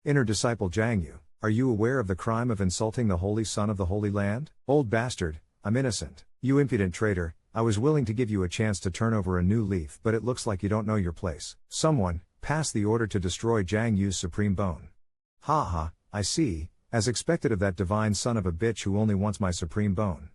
Inner disciple Jiang Yu, are you aware of the crime of insulting the holy son of the Holy Land? Old bastard, I'm innocent. You impudent traitor, I was willing to give you a chance to turn over a new leaf, but it looks like you don't know your place. Someone, pass the order to destroy Jiang Yu's supreme bone. Ha ha, I see, as expected of that divine son of a bitch who only wants my supreme bone.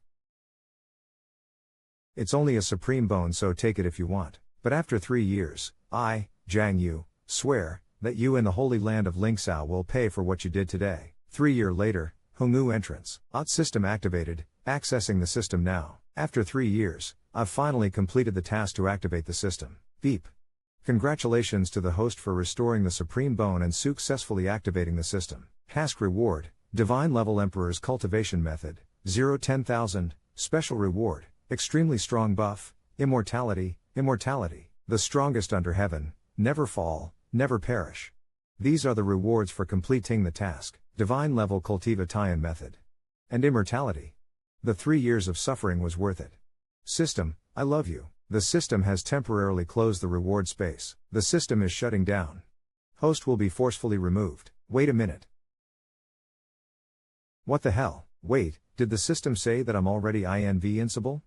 It's only a supreme bone, so take it if you want. But after 3 years, I, Jiang Yu, swear that you and the Holy Land of Lingsao will pay for what you did today. 3 years later, Hongwu entrance. System activated, accessing the system now. After 3 years, I've finally completed the task to activate the system. Beep. Congratulations to the host for restoring the supreme bone and successfully activating the system. Task reward, Divine Level Emperor's Cultivation Method, 0-10,000, Special reward, Extremely Strong Buff, Immortality, Immortality, the strongest under heaven, never fall, never perish. These are the rewards for completing the task, Divine Level Cultivation Method. And Immortality. The 3 years of suffering was worth it. System, I love you. The system has temporarily closed the reward space. The system is shutting down. Host will be forcefully removed. Wait a minute. What the hell? Wait, did the system say that I'm already invincible?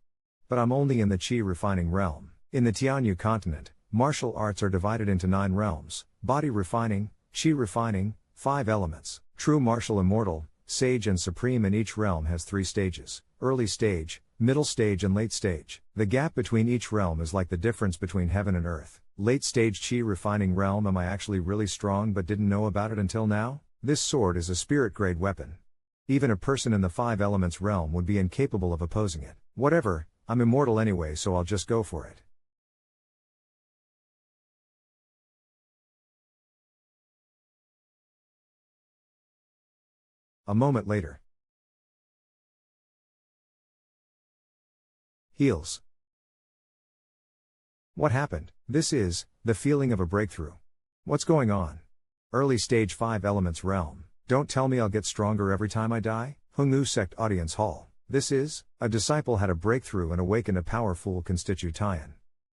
But I'm only in the Qi refining realm. In the Tianyu continent, martial arts are divided into 9 realms: body refining, Qi refining, 5 elements, true martial immortal, sage and supreme, and each realm has 3 stages: early stage, middle stage and late stage. The gap between each realm is like the difference between heaven and earth. Late stage Qi refining realm. Am I actually really strong but didn't know about it until now? This sword is a spirit grade weapon. Even a person in the 5 elements realm would be incapable of opposing it. Whatever, I'm immortal anyway, so I'll just go for it. A moment later. Heals. What happened? This is the feeling of a breakthrough. What's going on? Early stage 5 elements realm. Don't tell me I'll get stronger every time I die? Hongwu Sect Audience Hall. This is a disciple had a breakthrough and awakened a powerful constitution.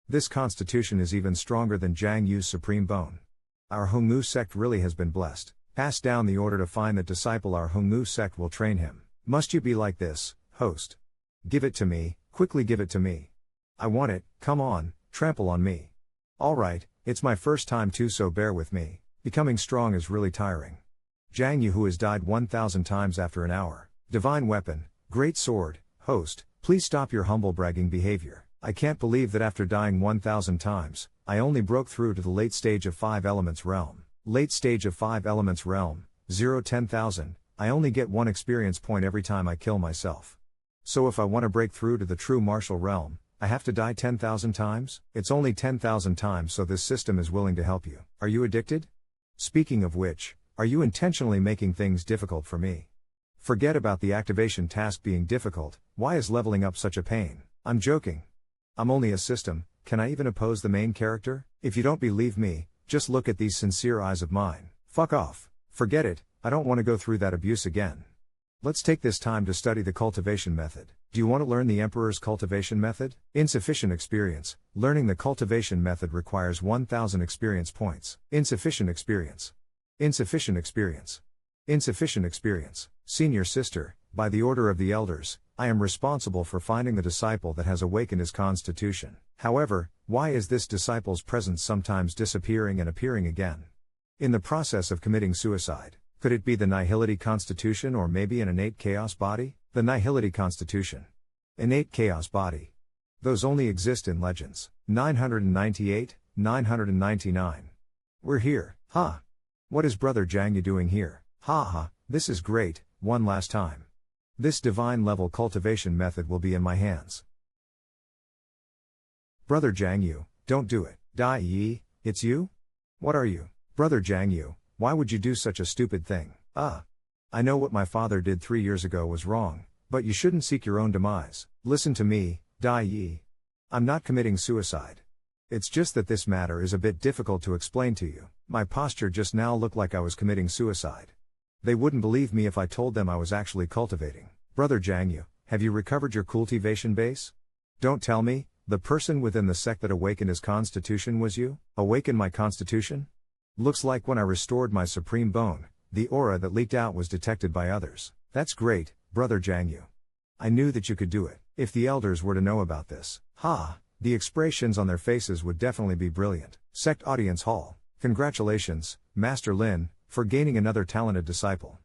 This constitution is even stronger than Jiang Yu's supreme bone. Our Hongwu Sect really has been blessed. Pass down the order to find that disciple. Our Hongwu Sect will train him. Must you be like this, host? Give it to me, quickly give it to me. I want it, come on, trample on me. Alright, it's my first time too, so bear with me. Becoming strong is really tiring. Jiang Yu, who has died 1,000 times after an hour. Divine weapon, great sword, host, please stop your humble bragging behavior. I can't believe that after dying 1,000 times, I only broke through to the late stage of 5 elements realm. Late stage of 5 elements realm, 0-10,000, I only get 1 experience point every time I kill myself. So if I want to break through to the true martial realm, I have to die 10,000 times? It's only 10,000 times, so this system is willing to help you. Are you addicted? Speaking of which, are you intentionally making things difficult for me? Forget about the activation task being difficult. Why is leveling up such a pain? I'm joking. I'm only a system. Can I even oppose the main character? If you don't believe me, just look at these sincere eyes of mine. Fuck off. Forget it, I don't want to go through that abuse again. Let's take this time to study the cultivation method. Do you want to learn the Emperor's cultivation method? Insufficient experience. Learning the cultivation method requires 1,000 experience points. Insufficient experience. Insufficient experience. Insufficient experience. Senior sister, by the order of the elders, I am responsible for finding the disciple that has awakened his constitution. However, why is this disciple's presence sometimes disappearing and appearing again? In the process of committing suicide. Could it be the nihility constitution, or maybe an innate chaos body? The nihility constitution. Innate chaos body. Those only exist in legends. 998, 999. We're here, huh? What is Brother Jiang Yu doing here? Ha ha, this is great, one last time. This divine level cultivation method will be in my hands. Brother Jiang Yu, don't do it. Dai Yi, it's you? What are you? Brother Jiang Yu, why would you do such a stupid thing? I know what my father did 3 years ago was wrong, but you shouldn't seek your own demise. Listen to me, Dai Yi. I'm not committing suicide. It's just that this matter is a bit difficult to explain to you. My posture just now looked like I was committing suicide. They wouldn't believe me if I told them I was actually cultivating. Brother Jiang Yu, have you recovered your cultivation base? Don't tell me, the person within the sect that awakened his constitution was you? Awaken my constitution? Looks like when I restored my supreme bone, the aura that leaked out was detected by others. That's great, brother Jiang Yu. I knew that you could do it. If the elders were to know about this, the expressions on their faces would definitely be brilliant. Sect Audience Hall. Congratulations, Master Lin, for gaining another talented disciple.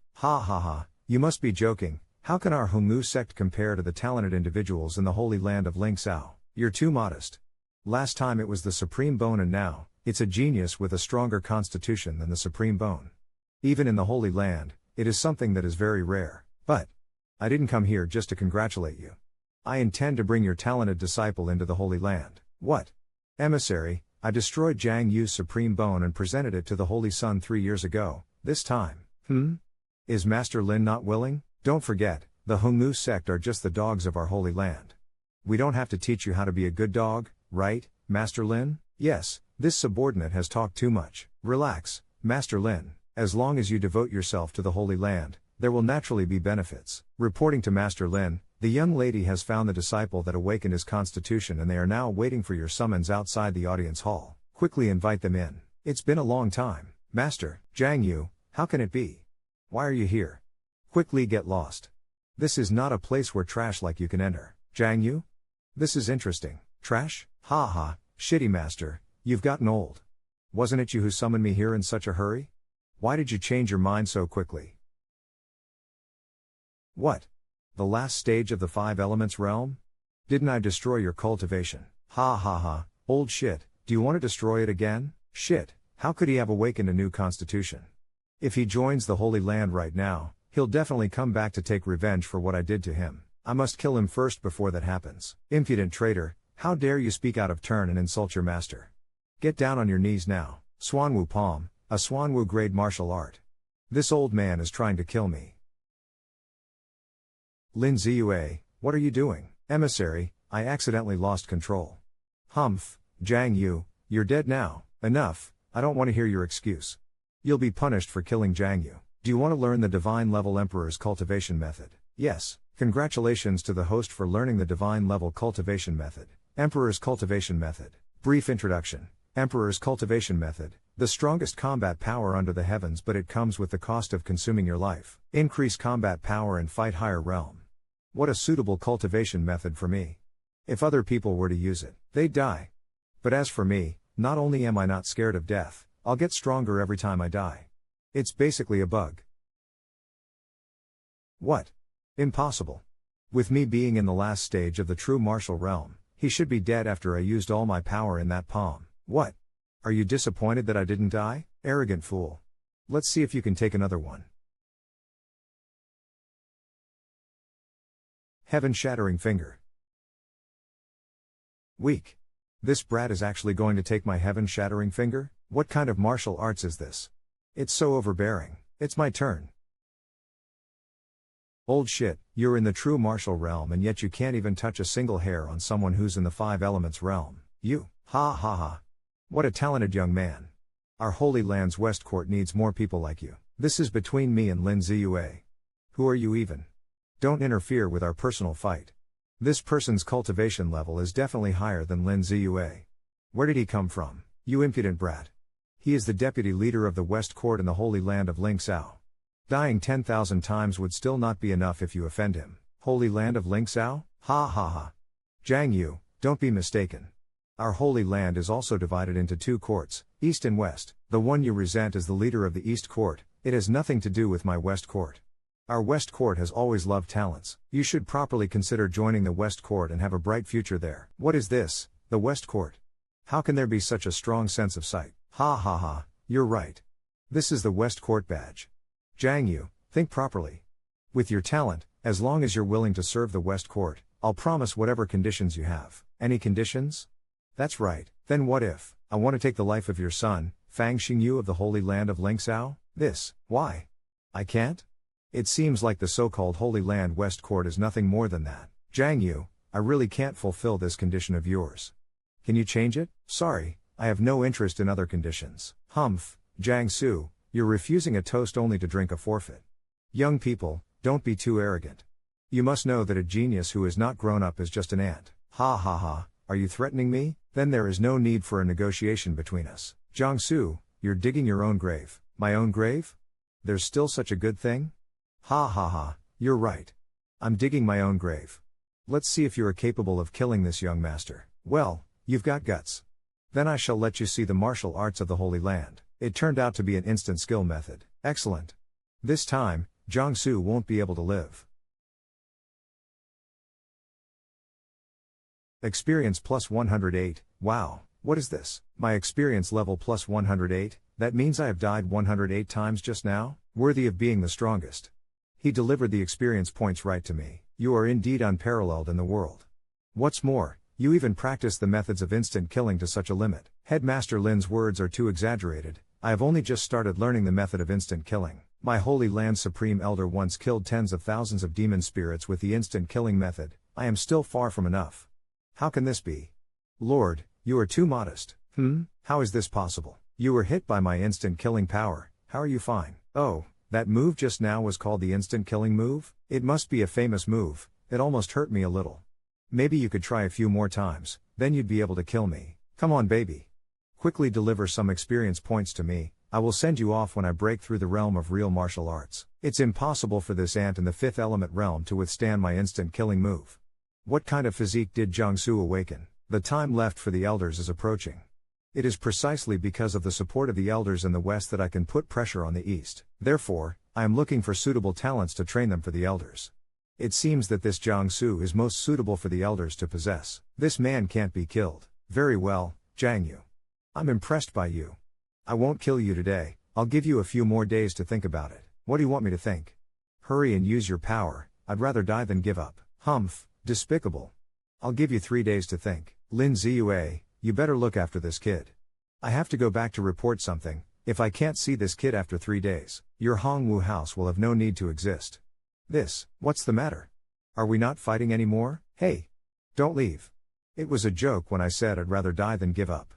You must be joking. How can our Hongmu sect compare to the talented individuals in the Holy Land of Ling Sao? You're too modest. Last time it was the Supreme Bone and now, it's a genius with a stronger constitution than the Supreme Bone. Even in the Holy Land, it is something that is very rare. But I didn't come here just to congratulate you. I intend to bring your talented disciple into the Holy Land. What? Emissary, I destroyed Jiang Yu's Supreme Bone and presented it to the Holy Sun 3 years ago. This time, Is Master Lin not willing? Don't forget, the Hongmu sect are just the dogs of our Holy Land. We don't have to teach you how to be a good dog, right, Master Lin? Yes, this subordinate has talked too much. Relax, Master Lin. As long as you devote yourself to the Holy Land, there will naturally be benefits. Reporting to Master Lin, the young lady has found the disciple that awakened his constitution and they are now waiting for your summons outside the audience hall. Quickly invite them in. It's been a long time. Master, Jiang Yu, how can it be? Why are you here? Quickly get lost. This is not a place where trash like you can enter. Jiang Yu? This is interesting. Trash? Shitty master, you've gotten old. Wasn't it you who summoned me here in such a hurry? Why did you change your mind so quickly? What? The last stage of the 5 elements realm? Didn't I destroy your cultivation? Old shit, do you want to destroy it again? Shit, how could he have awakened a new constitution? If he joins the Holy Land right now, he'll definitely come back to take revenge for what I did to him. I must kill him first before that happens. Impudent traitor, how dare you speak out of turn and insult your master? Get down on your knees now. Swanwu Palm, a Swanwu grade martial art. This old man is trying to kill me. Lin Ziyue, what are you doing? Emissary, I accidentally lost control. Jiang Yu, you're dead now. Enough, I don't want to hear your excuse. You'll be punished for killing Jiang Yu. Do you want to learn the divine level Emperor's cultivation method? Yes, congratulations to the host for learning the divine level cultivation method. Emperor's cultivation method. Brief introduction. Emperor's cultivation method, the strongest combat power under the heavens, but it comes with the cost of consuming your life. Increase combat power and fight higher realm. What a suitable cultivation method for me. If other people were to use it, they'd die. But as for me, not only am I not scared of death, I'll get stronger every time I die. It's basically a bug. What? Impossible. With me being in the last stage of the true martial realm, he should be dead after I used all my power in that palm. What? Are you disappointed that I didn't die? Arrogant fool. Let's see if you can take another one. Heaven-shattering finger. Weak. This brat is actually going to take my heaven-shattering finger? What kind of martial arts is this? It's so overbearing. It's my turn. Old shit, you're in the true martial realm and yet you can't even touch a single hair on someone who's in the 5 elements realm. You, What a talented young man. Our Holy Land's West Court needs more people like you. This is between me and Lin Ziyue. Who are you even? Don't interfere with our personal fight. This person's cultivation level is definitely higher than Lin Ziyue. Where did he come from, you impudent brat? He is the deputy leader of the West Court in the Holy Land of Ling Sao. Dying 10,000 times would still not be enough if you offend him. Holy Land of Ling Sao? Jiang Yu, don't be mistaken. Our Holy Land is also divided into 2 courts, East and West. The one you resent is the leader of the East Court. It has nothing to do with my West Court. Our West Court has always loved talents. You should properly consider joining the West Court and have a bright future there. What is this, the West Court? How can there be such a strong sense of sight? You're right. This is the West Court badge. Jiang Yu, think properly. With your talent, as long as you're willing to serve the West Court, I'll promise whatever conditions you have. Any conditions? That's right. Then what if I want to take the life of your son, Fang Xingyu of the Holy Land of Ling Sao? Why? I can't? It seems like the so-called Holy Land West Court is nothing more than that. Jiang Yu, I really can't fulfill this condition of yours. Can you change it? Sorry, I have no interest in other conditions. Jiang Su, you're refusing a toast only to drink a forfeit. Young people, don't be too arrogant. You must know that a genius who is not grown up is just an ant. Are you threatening me? Then there is no need for a negotiation between us. Jiang Su, you're digging your own grave. My own grave? There's still such a good thing? Ha ha ha, you're right. I'm digging my own grave. Let's see if you are capable of killing this young master. Well, you've got guts. Then I shall let you see the martial arts of the Holy Land. It turned out to be an instant skill method. Excellent. This time, Jiangsu won't be able to live. Experience plus 108, wow, what is this? My experience level plus 108, that means I have died 108 times just now? Worthy of being the strongest. He delivered the experience points right to me. You are indeed unparalleled in the world. What's more, you even practice the methods of instant killing to such a limit. Headmaster Lin's words are too exaggerated. I have only just started learning the method of instant killing. My Holy Land Supreme Elder once killed tens of thousands of demon spirits with the instant killing method. I am still far from enough. How can this be? Lord, you are too modest. How is this possible? You were hit by my instant killing power. How are you fine? Oh, that move just now was called the instant killing move? It must be a famous move. It almost hurt me a little. Maybe you could try a few more times, then you'd be able to kill me. Come on, baby. Quickly deliver some experience points to me. I will send you off when I break through the realm of real martial arts. It's impossible for this ant in the fifth element realm to withstand my instant killing move. What kind of physique did Jiangsu awaken? The time left for the elders is approaching. It is precisely because of the support of the elders in the west that I can put pressure on the east. Therefore, I am looking for suitable talents to train them for the elders. It seems that this Jiangsu is most suitable for the elders to possess. This man can't be killed. Very well, Jiang Yu. I'm impressed by you. I won't kill you today, I'll give you a few more days to think about it. What do you want me to think? Hurry and use your power, I'd rather die than give up. Humph, despicable. I'll give you 3 days to think. Lin Ziyue, you better look after this kid. I have to go back to report something. If I can't see this kid after 3 days, your Hongwu house will have no need to exist. What's the matter? Are we not fighting anymore? Hey! Don't leave. It was a joke when I said I'd rather die than give up.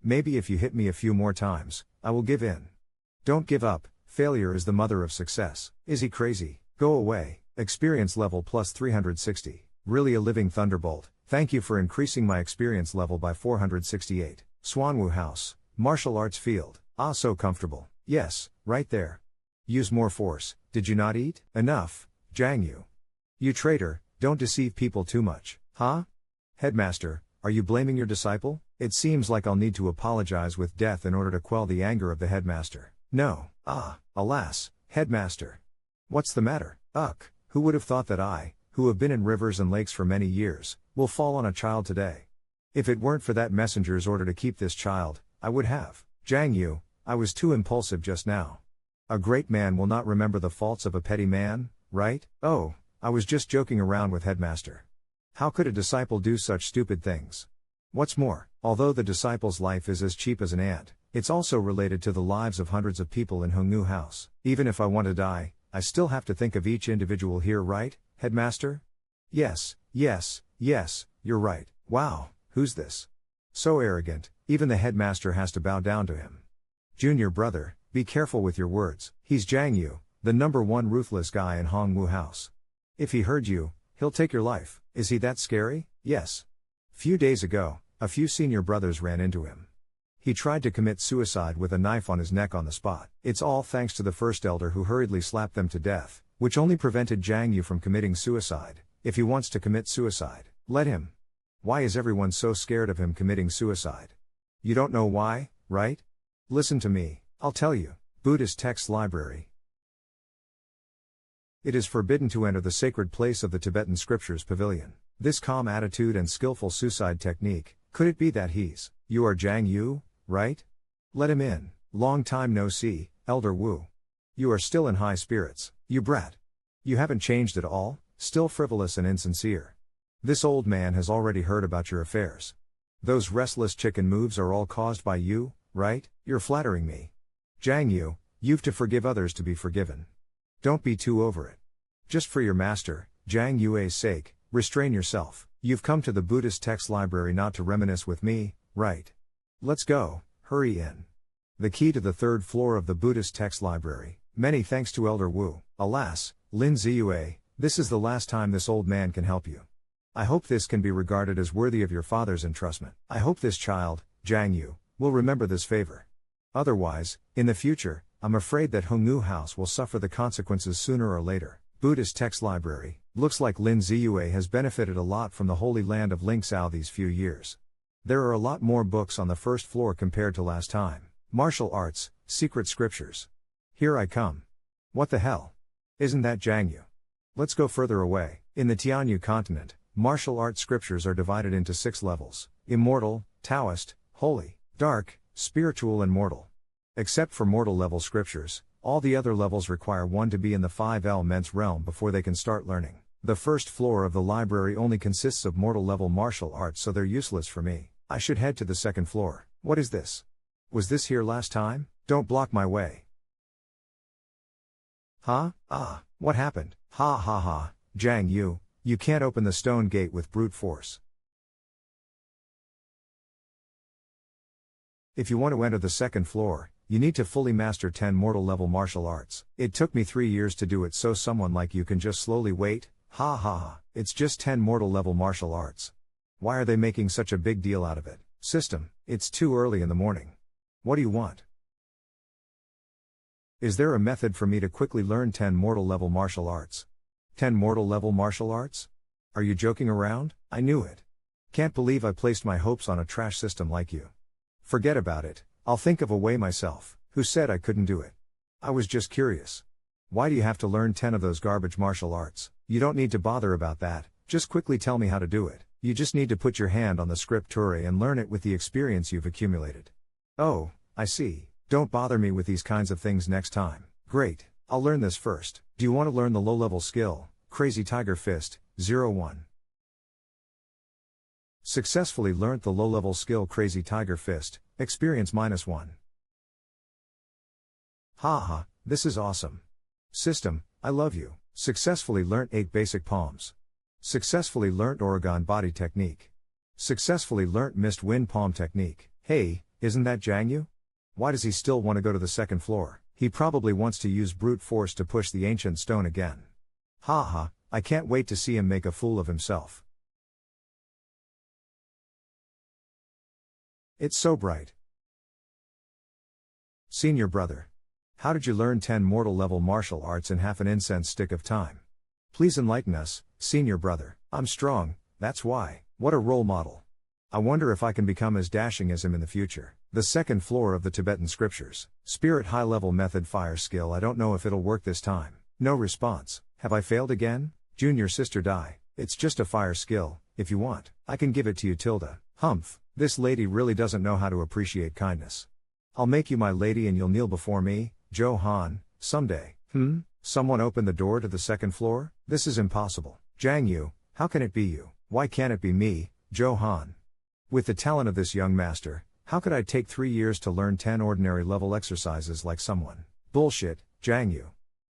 Maybe if you hit me a few more times, I will give in. Don't give up, failure is the mother of success. Is he crazy? Go away. Experience level plus 360. Really a living thunderbolt. Thank you for increasing my experience level by 468. Swanwu house, martial arts field. Ah, so comfortable. Yes, right there. Use more force. Did you not eat? Enough, Jiang Yu. You traitor, don't deceive people too much. Huh? Headmaster, are you blaming your disciple? It seems like I'll need to apologize with death in order to quell the anger of the headmaster. No. Alas, headmaster. What's the matter? Who would have thought that I, who have been in rivers and lakes for many years, will fall on a child today? If it weren't for that messenger's order to keep this child, I would have. Jiang Yu, I was too impulsive just now. A great man will not remember the faults of a petty man, right? Oh, I was just joking around with headmaster. How could a disciple do such stupid things? What's more, although the disciple's life is as cheap as an ant, it's also related to the lives of hundreds of people in Hongwu House. Even if I want to die, I still have to think of each individual here, right, headmaster? Yes, you're right. Wow, who's this? So arrogant, even the headmaster has to bow down to him. Junior brother, be careful with your words. He's Jiang Yu, the #1 ruthless guy in Hongwu House. If he heard you, he'll take your life. Is he that scary? Yes. Few days ago, a few senior brothers ran into him. He tried to commit suicide with a knife on his neck on the spot. It's all thanks to the first elder who hurriedly slapped them to death, which only prevented Jiang Yu from committing suicide. If he wants to commit suicide, let him. Why is everyone so scared of him committing suicide? You don't know why, right? Listen to me, I'll tell you. Buddhist Text Library. It is forbidden to enter the sacred place of the Tibetan Scriptures Pavilion. This calm attitude and skillful suicide technique, could it be that you are Jiang Yu, right? Let him in. Long time no see, Elder Wu. You are still in high spirits, you brat. You haven't changed at all, still frivolous and insincere. This old man has already heard about your affairs. Those restless chicken moves are all caused by you, right? You're flattering me. Jiang Yu, you've to forgive others to be forgiven. Don't be too over it. Just for your master, Jiang Yue's sake, restrain yourself. You've come to the Buddhist Text Library not to reminisce with me, right? Let's go, hurry in. The key to the 3rd floor of the Buddhist Text Library. Many thanks to Elder Wu. Alas, Lin Ziyue, this is the last time this old man can help you. I hope this can be regarded as worthy of your father's entrustment. I hope this child, Jiang Yu, will remember this favor. Otherwise, in the future, I'm afraid that Hongwu House will suffer the consequences sooner or later. Buddhist Text Library. Looks like Lin Ziyue has benefited a lot from the Holy Land of Linxao these few years. There are a lot more books on the first floor compared to last time. Martial Arts, Secret Scriptures. Here I come. What the hell? Isn't that Jiangyu? Let's go further away. In the Tianyu continent, martial art scriptures are divided into 6 levels: immortal, Taoist, holy, dark, spiritual and mortal. Except for mortal level scriptures, all the other levels require one to be in the 5 elements realm before they can start learning. The first floor of the library only consists of mortal level martial arts, so they're useless for me. I should head to the second floor. What is this? Was this here last time? Don't block my way. Huh? Ah, what happened? Ha ha ha, Jiang Yu, you can't open the stone gate with brute force. If you want to enter the second floor, you need to fully master 10 mortal level martial arts. It took me 3 years to do it, so someone like you can just slowly wait. Ha ha ha, it's just 10 mortal level martial arts. Why are they making such a big deal out of it? System, it's too early in the morning. What do you want? Is there a method for me to quickly learn 10 mortal level martial arts? 10 mortal level martial arts? Are you joking around? I knew it. Can't believe I placed my hopes on a trash system like you. Forget about it, I'll think of a way myself. Who said I couldn't do it? I was just curious. Why do you have to learn 10 of those garbage martial arts? You don't need to bother about that, just quickly tell me how to do it. You just need to put your hand on the scripture and learn it with the experience you've accumulated. Oh, I see. Don't bother me with these kinds of things next time. Great, I'll learn this first. Do you want to learn the low-level skill, Crazy Tiger Fist, 01? Successfully learnt the low-level skill Crazy Tiger Fist, experience -1. Haha, this is awesome. System, I love you. Successfully learnt 8 basic palms. Successfully learnt Oregon Body Technique. Successfully learnt Mist Wind Palm Technique. Hey, isn't that Jiangyu? Why does he still want to go to the second floor? He probably wants to use brute force to push the ancient stone again. Haha, I can't wait to see him make a fool of himself. It's so bright. Senior brother. How did you learn 10 mortal level martial arts in half an incense stick of time? Please enlighten us, senior brother. I'm strong, that's why. What a role model. I wonder if I can become as dashing as him in the future. The second floor of the Tibetan scriptures. Spirit high level method fire skill. I don't know if it'll work this time. No response. Have I failed again? Junior sister Dai. It's just a fire skill. If you want, I can give it to you Tilda. Humph. This lady really doesn't know how to appreciate kindness. I'll make you my lady and you'll kneel before me, Johan, someday. Someone open the door to the second floor? This is impossible. Jiangyu, how can it be you? Why can't it be me, Johan? With the talent of this young master, how could I take 3 years to learn 10 ordinary level exercises like someone? Bullshit, Jiangyu.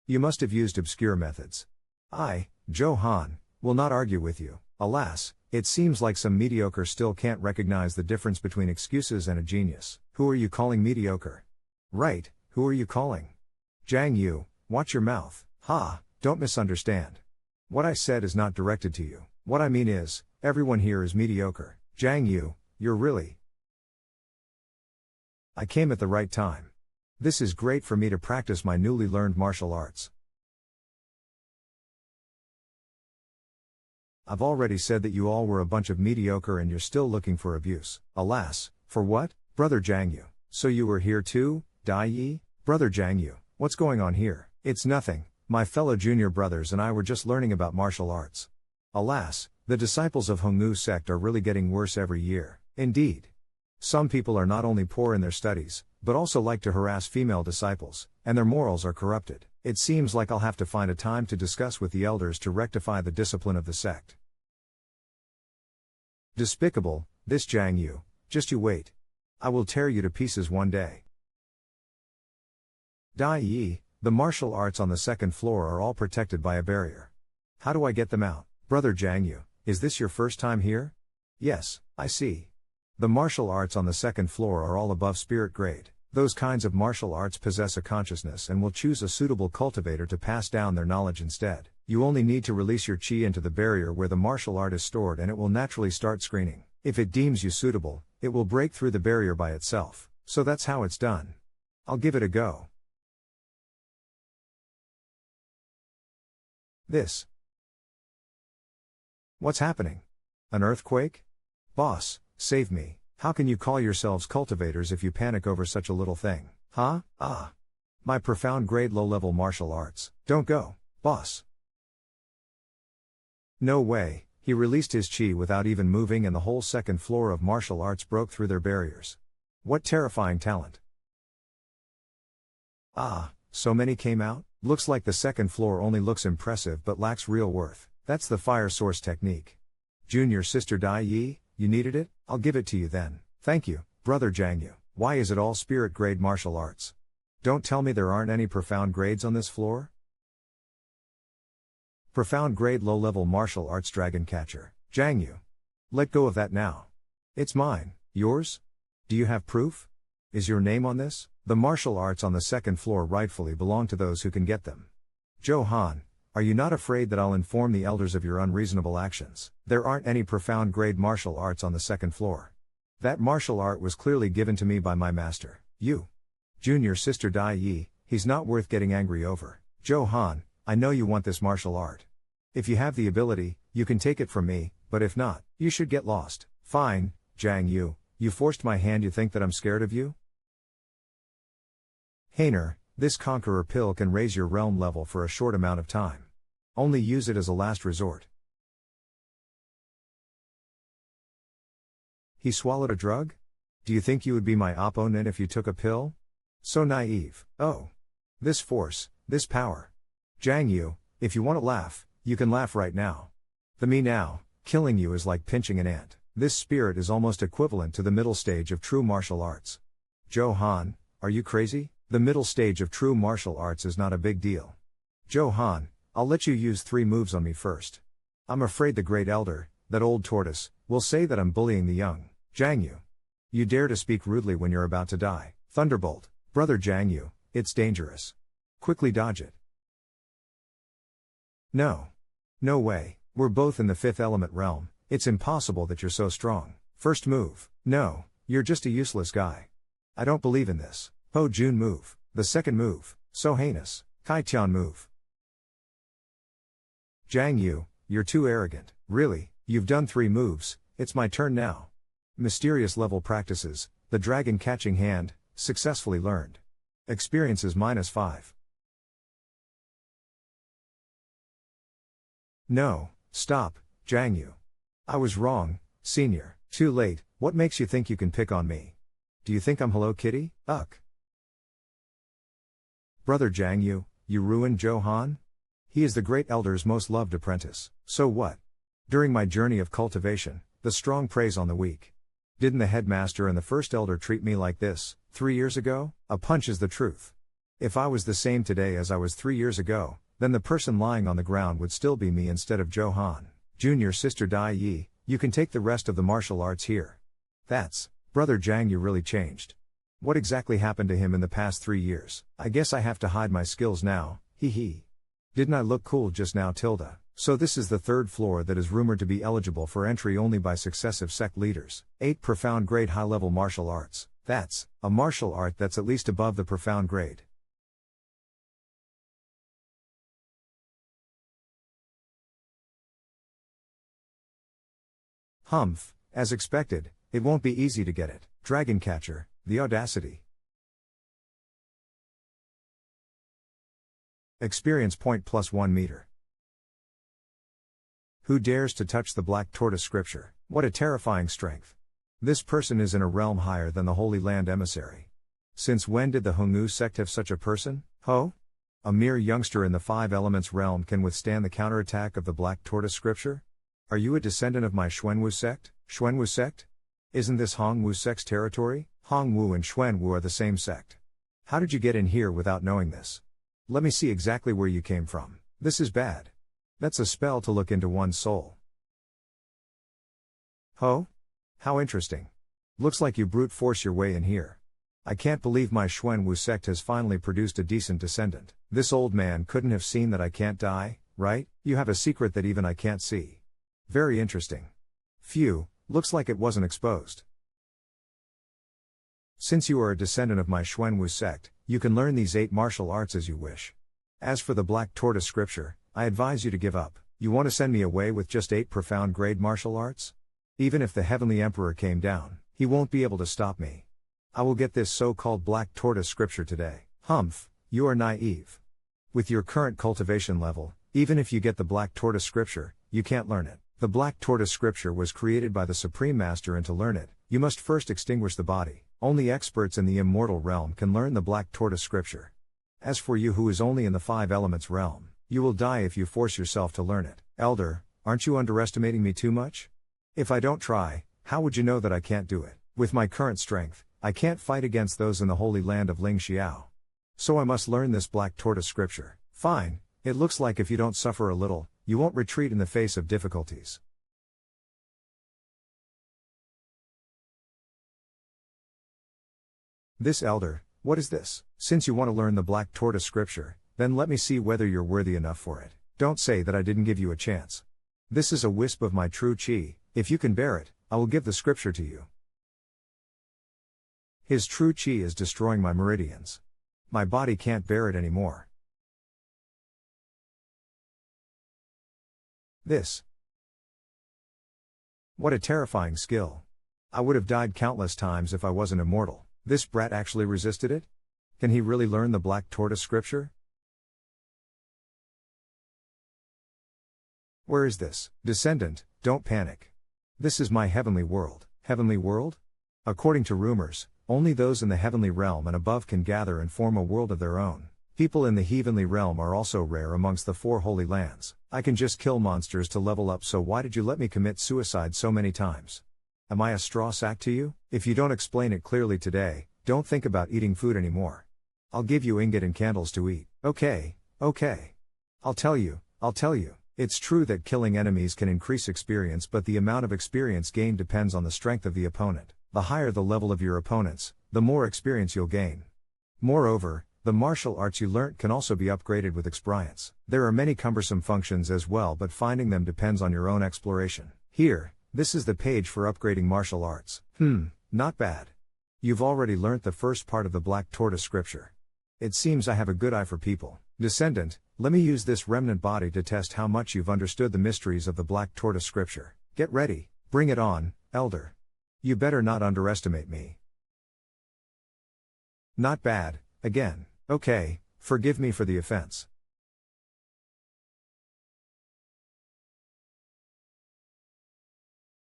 You must have used obscure methods. I, Johan, will not argue with you. Alas, it seems like some mediocre still can't recognize the difference between excuses and a genius. Who are you calling mediocre? Right, who are you calling? Jiangyu, watch your mouth. Ha, don't misunderstand. What I said is not directed to you. What I mean is, everyone here is mediocre. Jiangyu, you're really... I came at the right time. This is great for me to practice my newly learned martial arts. I've already said that you all were a bunch of mediocre and you're still looking for abuse. Alas, for what? Brother Jiangyu. So you were here too, Dai Yi? Brother Jiangyu, what's going on here? It's nothing, my fellow junior brothers and I were just learning about martial arts. Alas, the disciples of Hongwu sect are really getting worse every year. Indeed. Some people are not only poor in their studies, but also like to harass female disciples, and their morals are corrupted. It seems like I'll have to find a time to discuss with the elders to rectify the discipline of the sect. Despicable, this Jiangyu, just you wait. I will tear you to pieces one day. Dai Yi, the martial arts on the second floor are all protected by a barrier. How do I get them out? Brother Jiangyu, is this your first time here? Yes, I see. The martial arts on the second floor are all above spirit grade. Those kinds of martial arts possess a consciousness and will choose a suitable cultivator to pass down their knowledge instead. You only need to release your chi into the barrier where the martial art is stored and it will naturally start screening. If it deems you suitable, it will break through the barrier by itself. So that's how it's done. I'll give it a go. This. What's happening? An earthquake? Boss, save me. How can you call yourselves cultivators if you panic over such a little thing? Huh? Ah. My profound grade low-level martial arts. Don't go, boss. No way, he released his chi without even moving and the whole second floor of martial arts broke through their barriers. What terrifying talent. Ah, so many came out? Looks like the second floor only looks impressive but lacks real worth. That's the fire source technique. Junior sister Dai Yi, you needed it? I'll give it to you then. Thank you, brother Jiangyu. Why is it all spirit grade martial arts? Don't tell me there aren't any profound grades on this floor? Profound grade low level martial arts dragon catcher. Jiangyu. Let go of that now. It's mine. Yours? Do you have proof? Is your name on this? The martial arts on the second floor rightfully belong to those who can get them. Johan, are you not afraid that I'll inform the elders of your unreasonable actions? There aren't any profound grade martial arts on the second floor. That martial art was clearly given to me by my master, you. Junior sister Dai Yi, he's not worth getting angry over. Johan, I know you want this martial art. If you have the ability, you can take it from me, but if not, you should get lost. Fine, Jiang Yu, you forced my hand. You think that I'm scared of you? Hainer, this conqueror pill can raise your realm level for a short amount of time. Only use it as a last resort. He swallowed a drug? Do you think you would be my opponent if you took a pill? So naive. Oh. This force, this power. Jiang Yu, if you want to laugh, you can laugh right now. The me now, killing you is like pinching an ant. This spirit is almost equivalent to the middle stage of true martial arts. Johan, are you crazy? The middle stage of true martial arts is not a big deal. Johan, I'll let you use 3 moves on me first. I'm afraid the great elder, that old tortoise, will say that I'm bullying the young. Jiang Yu. You dare to speak rudely when you're about to die. Thunderbolt. Brother Jiang Yu, it's dangerous. Quickly dodge it. No. No way, we're both in the 5th element realm, it's impossible that you're so strong. First move. No, you're just a useless guy. I don't believe in this. Po Jun move. The second move. So heinous. Kai Tian move. Jiang Yu, you're too arrogant. Really, you've done 3 moves, it's my turn now. Mysterious level practices, the dragon catching hand, successfully learned. Experiences -5. No, stop, Jiang Yu. I was wrong, senior. Too late, what makes you think you can pick on me? Do you think I'm Hello Kitty? Uck. Brother Jiang Yu, you ruined Johan? He is the great elder's most loved apprentice. So what? During my journey of cultivation, the strong preys on the weak. Didn't the headmaster and the first elder treat me like this, 3 years ago? A punch is the truth. If I was the same today as I was 3 years ago, then the person lying on the ground would still be me instead of Johan. Junior sister Dai Yi, you can take the rest of the martial arts here. That's, brother Jiang Yu really changed. What exactly happened to him in the past 3 years? I guess I have to hide my skills now, hee hee. Didn't I look cool just now, Tilda? So this is the 3rd floor that is rumored to be eligible for entry only by successive sect leaders. 8 profound grade high-level martial arts. That's a martial art that's at least above the profound grade. Humph, as expected, it won't be easy to get it. Dragon catcher, the audacity. Experience point +1 meter. Who dares to touch the black tortoise scripture? What a terrifying strength. This person is in a realm higher than the Holy Land emissary. Since when did the Hongwu sect have such a person? Ho? A mere youngster in the 5 elements realm can withstand the counterattack of the black tortoise scripture? Are you a descendant of my Xuanwu sect? Xuanwu sect? Isn't this Hongwu sect's territory? Hongwu and Xuanwu are the same sect. How did you get in here without knowing this? Let me see exactly where you came from. This is bad. That's a spell to look into one's soul. Ho? How interesting. Looks like you brute force your way in here. I can't believe my Xuanwu sect has finally produced a decent descendant. This old man couldn't have seen that I can't die, right? You have a secret that even I can't see. Very interesting. Phew, looks like it wasn't exposed. Since you are a descendant of my Xuanwu sect, you can learn these 8 martial arts as you wish. As for the black tortoise scripture, I advise you to give up. You want to send me away with just 8 profound grade martial arts? Even if the Heavenly Emperor came down, he won't be able to stop me. I will get this so-called Black Tortoise scripture today. Humph, you are naive. With your current cultivation level, even if you get the Black Tortoise scripture, you can't learn it. The Black Tortoise scripture was created by the Supreme Master, and to learn it, you must first extinguish the body. Only experts in the immortal realm can learn the Black Tortoise scripture. As for you who is only in the 5 elements realm, you will die if you force yourself to learn it. Elder, aren't you underestimating me too much? If I don't try, how would you know that I can't do it? With my current strength, I can't fight against those in the holy land of Ling Xiao. So I must learn this Black Tortoise scripture. Fine, it looks like if you don't suffer a little, you won't retreat in the face of difficulties. This elder, what is this? Since you want to learn the Black Tortoise scripture, then let me see whether you're worthy enough for it. Don't say that I didn't give you a chance. This is a wisp of my true chi. If you can bear it, I will give the scripture to you. His true chi is destroying my meridians. My body can't bear it anymore. This. What a terrifying skill. I would have died countless times if I wasn't immortal. This brat actually resisted it? Can he really learn the Black Tortoise scripture? Where is this? Descendant, don't panic. This is my heavenly world. Heavenly world? According to rumors, only those in the heavenly realm and above can gather and form a world of their own. People in the heavenly realm are also rare amongst the 4 holy lands. I can just kill monsters to level up, so why did you let me commit suicide so many times? Am I a straw sack to you? If you don't explain it clearly today, don't think about eating food anymore. I'll give you ingot and candles to eat. Okay. I'll tell you. It's true that killing enemies can increase experience, but the amount of experience gained depends on the strength of the opponent. The higher the level of your opponents, the more experience you'll gain. Moreover, the martial arts you learnt can also be upgraded with experience. There are many cumbersome functions as well, but finding them depends on your own exploration. Here, this is the page for upgrading martial arts. Not bad. You've already learnt the first part of the Black Tortoise scripture. It seems I have a good eye for people. Descendant, let me use this remnant body to test how much you've understood the mysteries of the Black Tortoise scripture. Get ready, bring it on, elder. You better not underestimate me. Not bad, again. Okay, forgive me for the offense.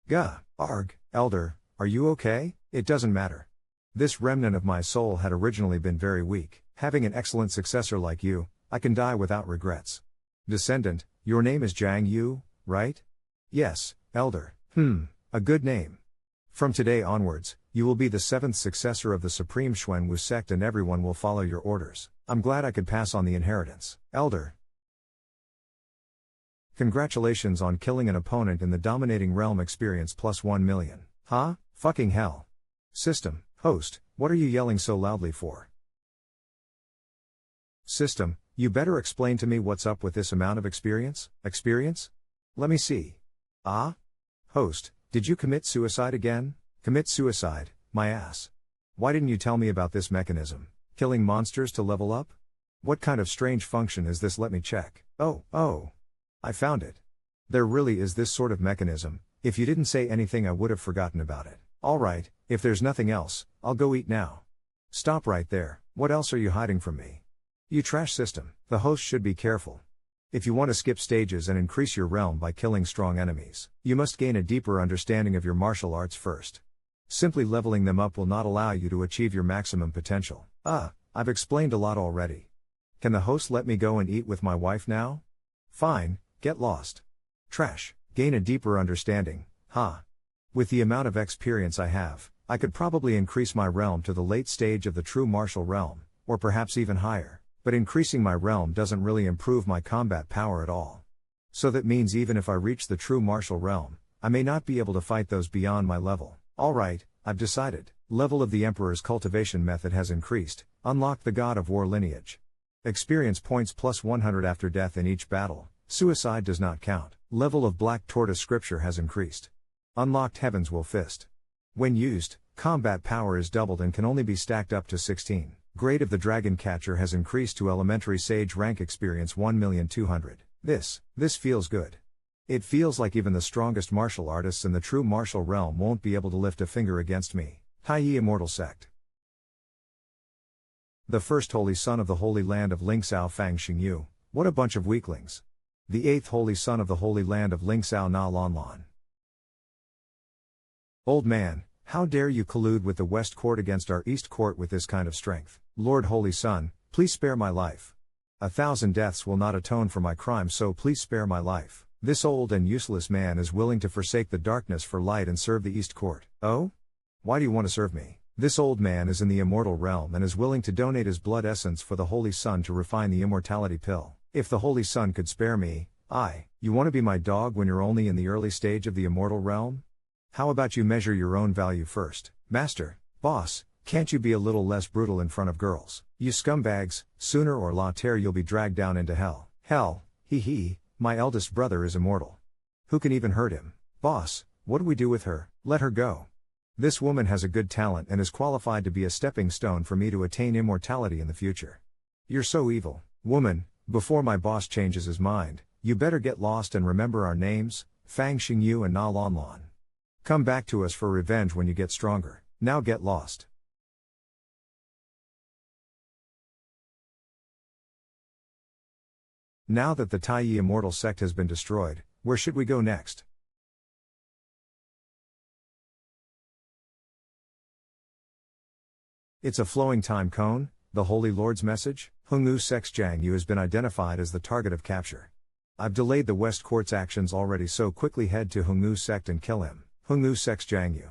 Gah, arg, elder, are you okay? It doesn't matter. This remnant of my soul had originally been very weak. Having an excellent successor like you, I can die without regrets. Descendant, your name is Jiang Yu, right? Yes, elder. A good name. From today onwards, you will be the 7th successor of the Supreme Xuanwu sect, and everyone will follow your orders. I'm glad I could pass on the inheritance. Elder. Congratulations on killing an opponent in the dominating realm. Experience plus 1 million. Huh? Fucking hell. System, host, what are you yelling so loudly for? System, you better explain to me what's up with this amount of experience? Experience? Let me see. Ah? Host, did you commit suicide again? Commit suicide, my ass. Why didn't you tell me about this mechanism? Killing monsters to level up? What kind of strange function is this? Let me check. Oh. I found it. There really is this sort of mechanism. If you didn't say anything, I would have forgotten about it. Alright, if there's nothing else, I'll go eat now. Stop right there. What else are you hiding from me? You trash system. The host should be careful. If you want to skip stages and increase your realm by killing strong enemies, you must gain a deeper understanding of your martial arts first. Simply leveling them up will not allow you to achieve your maximum potential. I've explained a lot already. Can the host let me go and eat with my wife now? Fine, get lost. Trash, gain a deeper understanding, With the amount of experience I have, I could probably increase my realm to the late stage of the true martial realm, or perhaps even higher, but increasing my realm doesn't really improve my combat power at all. So that means even if I reach the true martial realm, I may not be able to fight those beyond my level. Alright, I've decided. Level of the Emperor's cultivation method has increased. Unlock the God of War lineage. Experience points plus 100 after death in each battle. Suicide does not count. Level of Black Tortoise scripture has increased. Unlocked Heaven's Will Fist. When used, combat power is doubled and can only be stacked up to 16. Grade of the Dragon Catcher has increased to Elementary Sage rank. Experience 1,200,000. This feels good. It feels like even the strongest martial artists in the true martial realm won't be able to lift a finger against me. Taiyi Immortal Sect. The first holy son of the Holy Land of Lingsao Fang Xingyu, what a bunch of weaklings. The eighth holy son of the Holy Land of Lingsao Na Lan Lan. Old man, how dare you collude with the West Court against our East Court with this kind of strength? Lord Holy Son, please spare my life. 1,000 deaths will not atone for my crime, so please spare my life. This old and useless man is willing to forsake the darkness for light and serve the East Court. Oh? Why do you want to serve me? This old man is in the immortal realm and is willing to donate his blood essence for the Holy Sun to refine the immortality pill. If the Holy Sun could spare me, you want to be my dog when you're only in the early stage of the immortal realm? How about you measure your own value first? Master, boss, can't you be a little less brutal in front of girls? You scumbags, sooner or later you'll be dragged down into hell. Hell, my eldest brother is immortal. Who can even hurt him? Boss, what do we do with her? Let her go. This woman has a good talent and is qualified to be a stepping stone for me to attain immortality in the future. You're so evil. Woman, before my boss changes his mind, you better get lost and remember our names, Fang Xingyu and Na Lan Lan. Come back to us for revenge when you get stronger. Now get lost. Now that the Taiyi Immortal Sect has been destroyed, where should we go next? It's a flowing time cone, the Holy Lord's message. Hongwu Sect's Jiang Yu has been identified as the target of capture. I've delayed the West Court's actions already, so quickly head to Hongwu Sect and kill him. Hongwu Sect's Jiang Yu.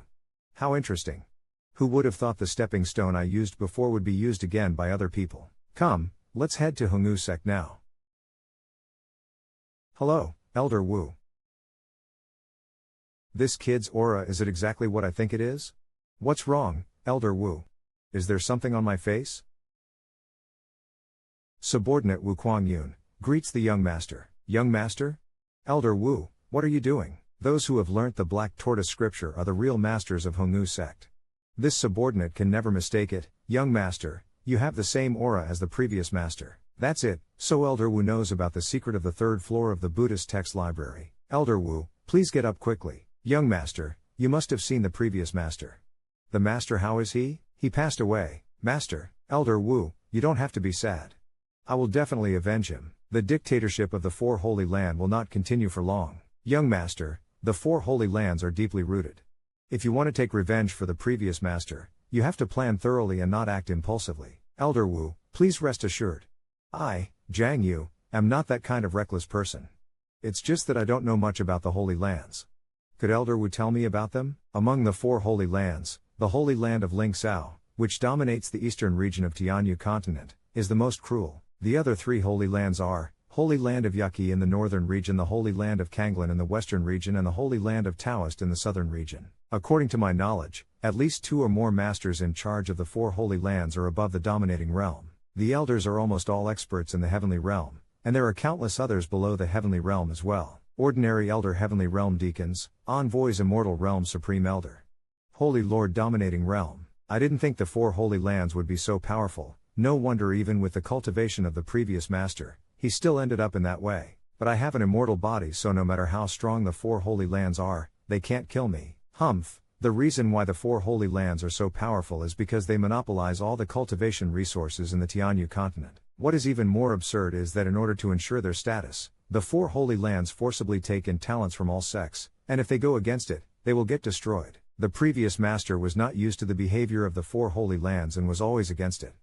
How interesting. Who would have thought the stepping stone I used before would be used again by other people? Come, let's head to Hongwu Sect now. Hello, Elder Wu. This kid's aura, is it exactly what I think it is? What's wrong, Elder Wu? Is there something on my face? Subordinate Wu Kuang-yun greets the young master. Young master? Elder Wu, what are you doing? Those who have learnt the Black Tortoise scripture are the real masters of Hongwu Sect. This subordinate can never mistake it. Young master, you have the same aura as the previous master. That's it. So Elder Wu knows about the secret of the third floor of the Buddhist text library. Elder Wu, please get up quickly. Young master, you must have seen the previous master. The master, how is he? He passed away. Master, Elder Wu, you don't have to be sad. I will definitely avenge him. The dictatorship of the Four Holy Land will not continue for long. Young master, the Four Holy Lands are deeply rooted. If you want to take revenge for the previous master, you have to plan thoroughly and not act impulsively. Elder Wu, please rest assured. I, Jiang Yu, am not that kind of reckless person. It's just that I don't know much about the Holy Lands. Could Elder Wu tell me about them? Among the Four Holy Lands, the Holy Land of Lingsao, which dominates the eastern region of Tianyu continent, is the most cruel. The other three Holy Lands are, Holy Land of Yaqi in the northern region, the Holy Land of Kanglin in the western region, and the Holy Land of Taoist in the southern region. According to my knowledge, at least 2 or more masters in charge of the Four Holy Lands are above the dominating realm. The elders are almost all experts in the heavenly realm, and there are countless others below the heavenly realm as well. Ordinary elder, heavenly realm deacons, envoys, immortal realm, supreme elder. Holy Lord, dominating realm. I didn't think the Four Holy Lands would be so powerful. No wonder, even with the cultivation of the previous master, he still ended up in that way. But I have an immortal body, so no matter how strong the Four Holy Lands are, they can't kill me. Humph. The reason why the Four Holy Lands are so powerful is because they monopolize all the cultivation resources in the Tianyu continent. What is even more absurd is that in order to ensure their status, the Four Holy Lands forcibly take in talents from all sects, and if they go against it, they will get destroyed. The previous master was not used to the behavior of the Four Holy Lands and was always against it.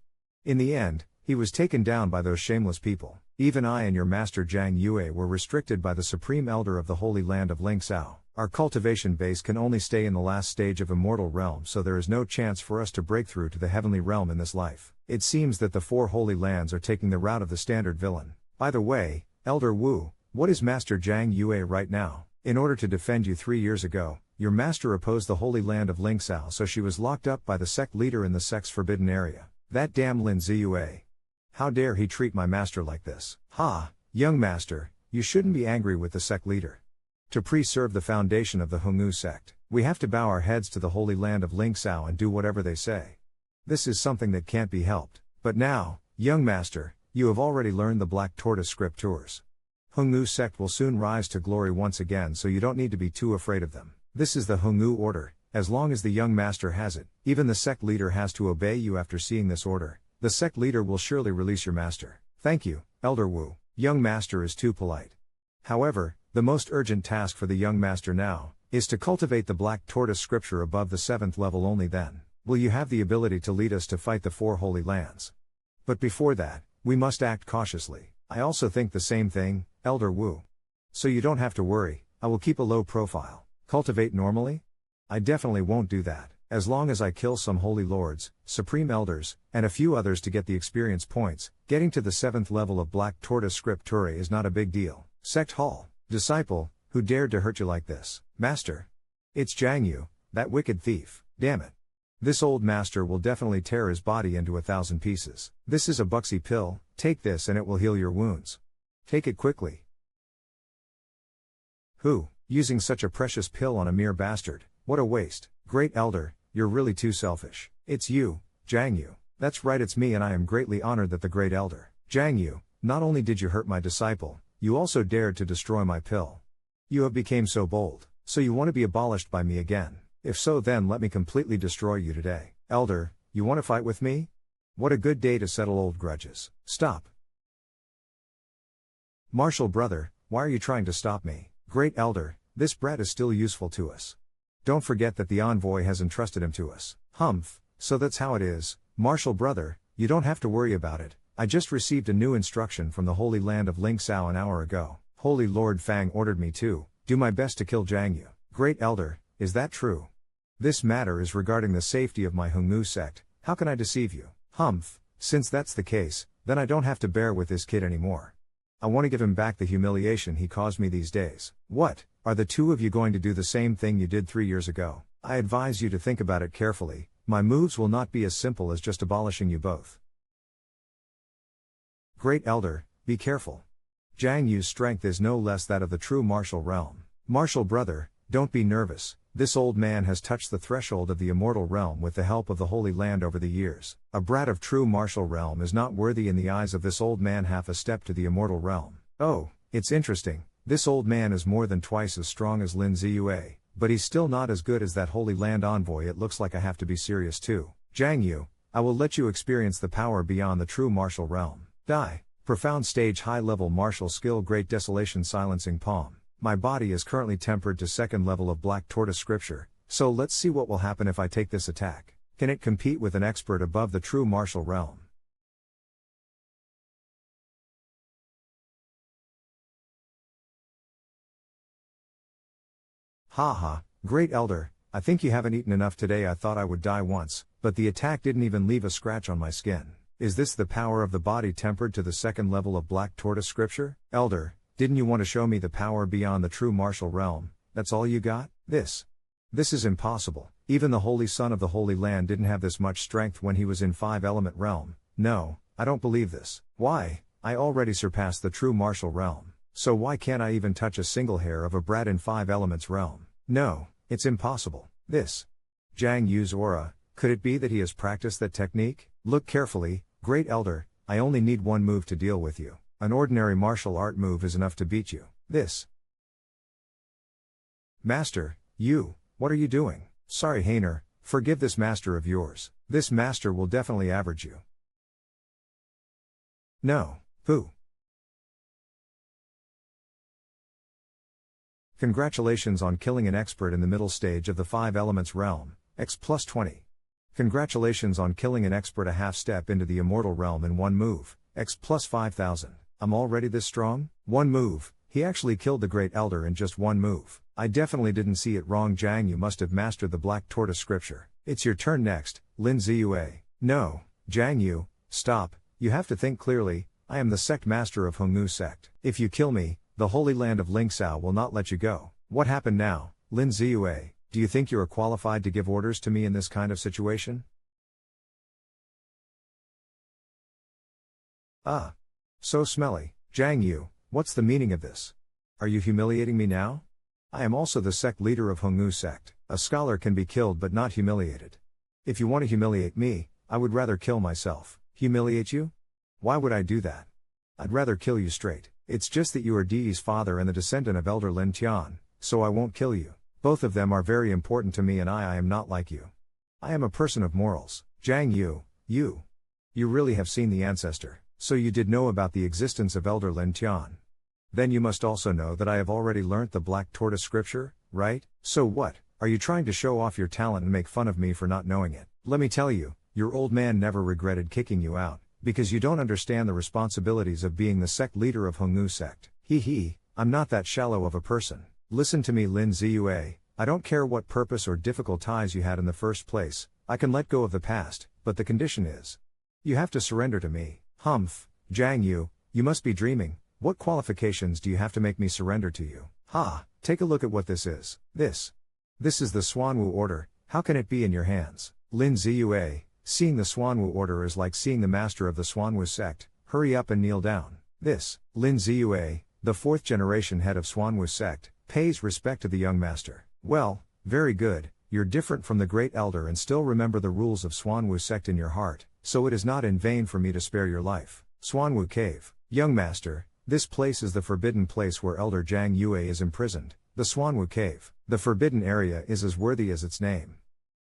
In the end, he was taken down by those shameless people. Even I and your master Jiang Yue were restricted by the Supreme Elder of the Holy Land of Lingsao. Our cultivation base can only stay in the last stage of immortal realm, so there is no chance for us to break through to the heavenly realm in this life. It seems that the Four Holy Lands are taking the route of the standard villain. By the way, Elder Wu, what is Master Jiang Yue right now? In order to defend you 3 years ago, your master opposed the Holy Land of Lingsao, so she was locked up by the sect leader in the sect's forbidden area. That damn Lin Ziyue. How dare he treat my master like this? Ha, young master, you shouldn't be angry with the sect leader. To preserve the foundation of the Hongwu sect, we have to bow our heads to the Holy Land of Lingsao and do whatever they say. This is something that can't be helped. But now, young master, you have already learned the Black Tortoise scriptures. Hongnu sect will soon rise to glory once again, so you don't need to be too afraid of them. This is the Hongnu order. As long as the young master has it, even the sect leader has to obey you. After seeing this order, the sect leader will surely release your master. Thank you, Elder Wu. Young master is too polite. However, the most urgent task for the young master now is to cultivate the Black Tortoise scripture above the 7th level. Only then will you have the ability to lead us to fight the 4 holy lands. But before that, we must act cautiously. I also think the same thing, Elder Wu. So you don't have to worry, I will keep a low profile. Cultivate normally? I definitely won't do that, as long as I kill some holy lords, supreme elders, and a few others to get the experience points. Getting to the 7th level of Black Tortoise Scripture is not a big deal. Sect Hall. Disciple, who dared to hurt you like this? Master. It's Jiang Yu, that wicked thief, damn it. This old master will definitely tear his body into 1,000 pieces. This is a buxy pill, take this and it will heal your wounds. Take it quickly. Who, using such a precious pill on a mere bastard? What a waste. Great Elder, you're really too selfish. It's you, Jiang Yu. That's right, it's me, and I am greatly honored that the Great Elder, Jiang Yu, not only did you hurt my disciple, you also dared to destroy my pill. You have become so bold. So you want to be abolished by me again? If so, then let me completely destroy you today. Elder, you want to fight with me? What a good day to settle old grudges. Stop. Martial brother, why are you trying to stop me? Great Elder, this brat is still useful to us. Don't forget that the envoy has entrusted him to us. Humph, so that's how it is. Martial brother, you don't have to worry about it. I just received a new instruction from the Holy Land of Lingsao an hour ago. Holy Lord Fang ordered me to do my best to kill Jiang Yu. Great Elder, is that true? This matter is regarding the safety of my Hongnu sect. How can I deceive you? Humph, since that's the case, then I don't have to bear with this kid anymore. I want to give him back the humiliation he caused me these days. What? Are the two of you going to do the same thing you did 3 years ago? I advise you to think about it carefully. My moves will not be as simple as just abolishing you both. Great Elder, be careful. Jiang Yu's strength is no less that of the true martial realm. Martial brother, don't be nervous. This old man has touched the threshold of the immortal realm with the help of the Holy Land over the years. A brat of true martial realm is not worthy in the eyes of this old man half a step to the immortal realm. Oh, it's interesting. This old man is more than twice as strong as Lin Ziyue, but he's still not as good as that Holy Land envoy. It looks like I have to be serious too. Jiang Yu, I will let you experience the power beyond the true martial realm. Die. Profound stage high-level martial skill, Great Desolation, Silencing Palm. My body is currently tempered to 2nd level of Black Tortoise Scripture, so let's see what will happen if I take this attack. Can it compete with an expert above the true martial realm? Haha, Great Elder, I think you haven't eaten enough today. I thought I would die once, but the attack didn't even leave a scratch on my skin. Is this the power of the body tempered to the 2nd level of Black Tortoise Scripture? Elder, didn't you want to show me the power beyond the true martial realm? That's all you got? This is impossible. Even the Holy Son of the Holy Land didn't have this much strength when he was in 5-element realm. No, I don't believe this. Why? I already surpassed the true martial realm. So why can't I even touch a single hair of a brat in 5 elements realm? No, it's impossible. This Jiang Yu's aura, could it be that he has practiced that technique? Look carefully, Great Elder, I only need one move to deal with you. An ordinary martial art move is enough to beat you. This. Master, you, what are you doing? Sorry Hainer, forgive this master of yours. This master will definitely average you. No, who? Congratulations on killing an expert in the middle stage of the 5 elements realm, X plus 20. Congratulations on killing an expert a half step into the immortal realm in one move, X plus 5000. I'm already this strong? One move, he actually killed the Great Elder in just one move. I definitely didn't see it wrong. Jiang, you must have mastered the Black Tortoise Scripture. It's your turn next, Lin Ziyue. No, Jiang Yu, stop, you have to think clearly. I am the sect master of Hongnu sect. If you kill me, the Holy Land of Lingsao will not let you go. What happened now, Lin Ziyue? Do you think you are qualified to give orders to me in this kind of situation? Ah. So smelly. Jiang Yu, what's the meaning of this? Are you humiliating me now? I am also the sect leader of Hongnu sect. A scholar can be killed but not humiliated. If you want to humiliate me, I would rather kill myself. Humiliate you? Why would I do that? I'd rather kill you straight. It's just that you are Di's father and the descendant of Elder Lin Tian, so I won't kill you. Both of them are very important to me and I am not like you. I am a person of morals. Zhang Yu, you really have seen the ancestor, so you did know about the existence of Elder Lin Tian. Then you must also know that I have already learnt the Black Tortoise scripture, right? So what, are you trying to show off your talent and make fun of me for not knowing it? Let me tell you, your old man never regretted kicking you out, because you don't understand the responsibilities of being the sect leader of Hongwu sect. I'm not that shallow of a person. Listen to me Lin Ziyue, I don't care what purpose or difficult ties you had in the first place, I can let go of the past, but the condition is, you have to surrender to me. Humph, Zhang Yu, you must be dreaming. What qualifications do you have to make me surrender to you? Take a look at what this is. This is the Xuanwu order, how can it be in your hands? Lin Ziyue, seeing the Xuanwu order is like seeing the master of the Xuanwu sect, hurry up and kneel down. This, Lin Ziyue, the 4th generation head of Xuanwu sect, pays respect to the young master. Well, very good, you're different from the great elder and still remember the rules of Xuanwu sect in your heart, so it is not in vain for me to spare your life. Xuanwu Cave, young master, this place is the forbidden place where Elder Zhang Yue is imprisoned, the Xuanwu Cave. The forbidden area is as worthy as its name.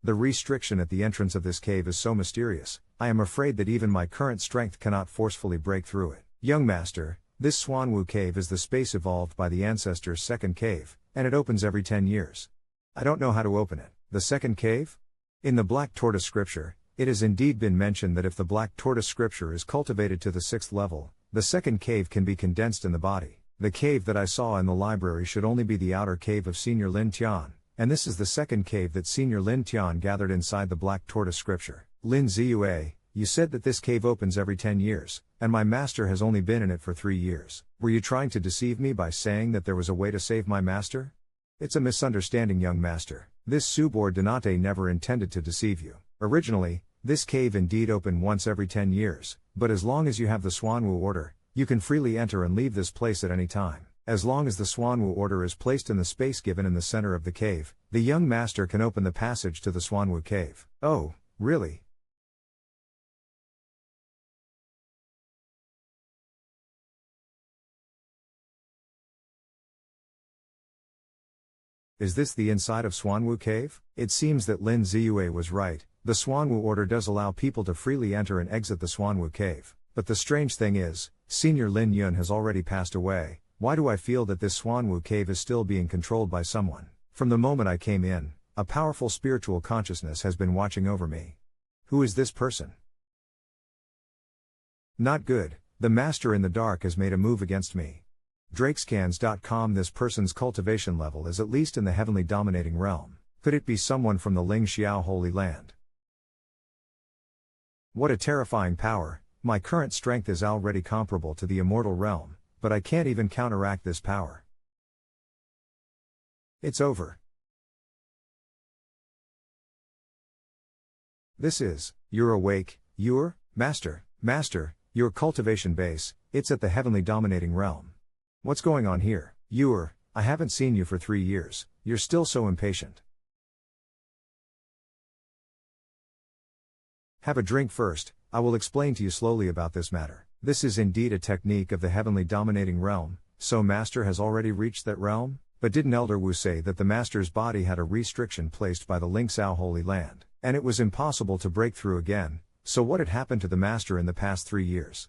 The restriction at the entrance of this cave is so mysterious, I am afraid that even my current strength cannot forcefully break through it. Young master, this Xuanwu Cave is the space evolved by the ancestors' second cave, and it opens every 10 years. I don't know how to open it. The second cave? In the Black Tortoise scripture, it has indeed been mentioned that if the Black Tortoise scripture is cultivated to the 6th level, the second cave can be condensed in the body. The cave that I saw in the library should only be the outer cave of Senior Lin Tian, and this is the second cave that Senior Lin Tian gathered inside the Black Tortoise scripture. Lin Ziyue, you said that this cave opens every 10 years, and my master has only been in it for 3 years. Were you trying to deceive me by saying that there was a way to save my master? It's a misunderstanding, young master. This subordinate never intended to deceive you. Originally, this cave indeed opened once every 10 years, but as long as you have the Xuanwu order, you can freely enter and leave this place at any time. As long as the Xuanwu order is placed in the space given in the center of the cave, the young master can open the passage to the Xuanwu cave. Oh, really? Is this the inside of Xuanwu cave? It seems that Lin Ziyue was right. The Xuanwu order does allow people to freely enter and exit the Xuanwu cave. But the strange thing is, Senior Lin Yun has already passed away. Why do I feel that this Xuanwu cave is still being controlled by someone? From the moment I came in, a powerful spiritual consciousness has been watching over me. Who is this person? Not good, the master in the dark has made a move against me. Drakescans.com. This person's cultivation level is at least in the heavenly dominating realm. Could it be someone from the Ling Xiao Holy Land? What a terrifying power. My current strength is already comparable to the immortal realm, but I can't even counteract this power. It's over. This is, you're awake, you're, master, your cultivation base, it's at the heavenly dominating realm. What's going on here? I haven't seen you for 3 years, you're still so impatient. Have a drink first, I will explain to you slowly about this matter. This is indeed a technique of the heavenly dominating realm, so master has already reached that realm? But didn't Elder Wu say that the master's body had a restriction placed by the Ling Xiao Holy Land, and it was impossible to break through again, so what had happened to the master in the past 3 years?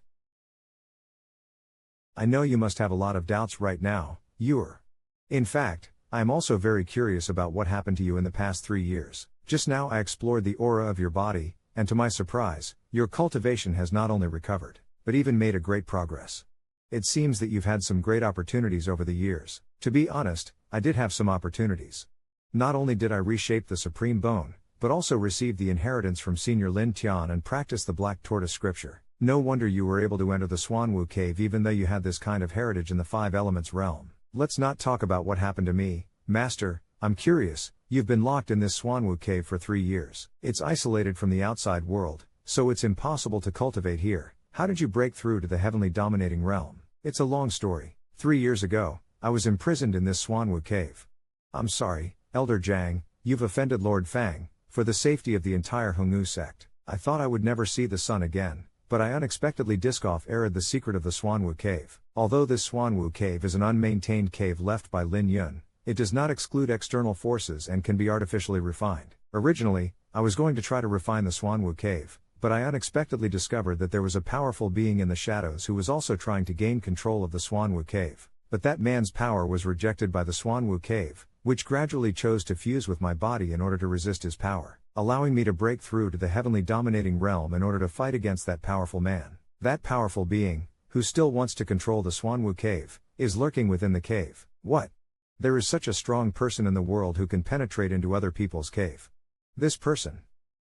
I know you must have a lot of doubts right now, In fact, I am also very curious about what happened to you in the past 3 years. Just now I explored the aura of your body, and to my surprise, your cultivation has not only recovered, but even made a great progress. It seems that you've had some great opportunities over the years. To be honest, I did have some opportunities. Not only did I reshape the Supreme Bone, but also received the inheritance from Senior Lin Tian and practiced the Black Tortoise scripture. No wonder you were able to enter the Xuanwu cave even though you had this kind of heritage in the 5 elements realm. Let's not talk about what happened to me, Master. I'm curious, you've been locked in this Xuanwu cave for 3 years. It's isolated from the outside world, so it's impossible to cultivate here. How did you break through to the heavenly dominating realm? It's a long story. 3 years ago, I was imprisoned in this Xuanwu cave. I'm sorry, Elder Zhang, you've offended Lord Fang. For the safety of the entire Hongwu sect, I thought I would never see the sun again, but I unexpectedly disc off aired the secret of the Swanwu Cave. Although this Swanwu Cave is an unmaintained cave left by Lin Yun, it does not exclude external forces and can be artificially refined. Originally, I was going to try to refine the Swanwu Cave, but I unexpectedly discovered that there was a powerful being in the shadows who was also trying to gain control of the Swanwu Cave. But that man's power was rejected by the Swanwu Cave, which gradually chose to fuse with my body in order to resist his power, allowing me to break through to the heavenly dominating realm in order to fight against that powerful man. That powerful being, who still wants to control the Swanwu Cave, is lurking within the cave. What? There is such a strong person in the world who can penetrate into other people's cave. This person.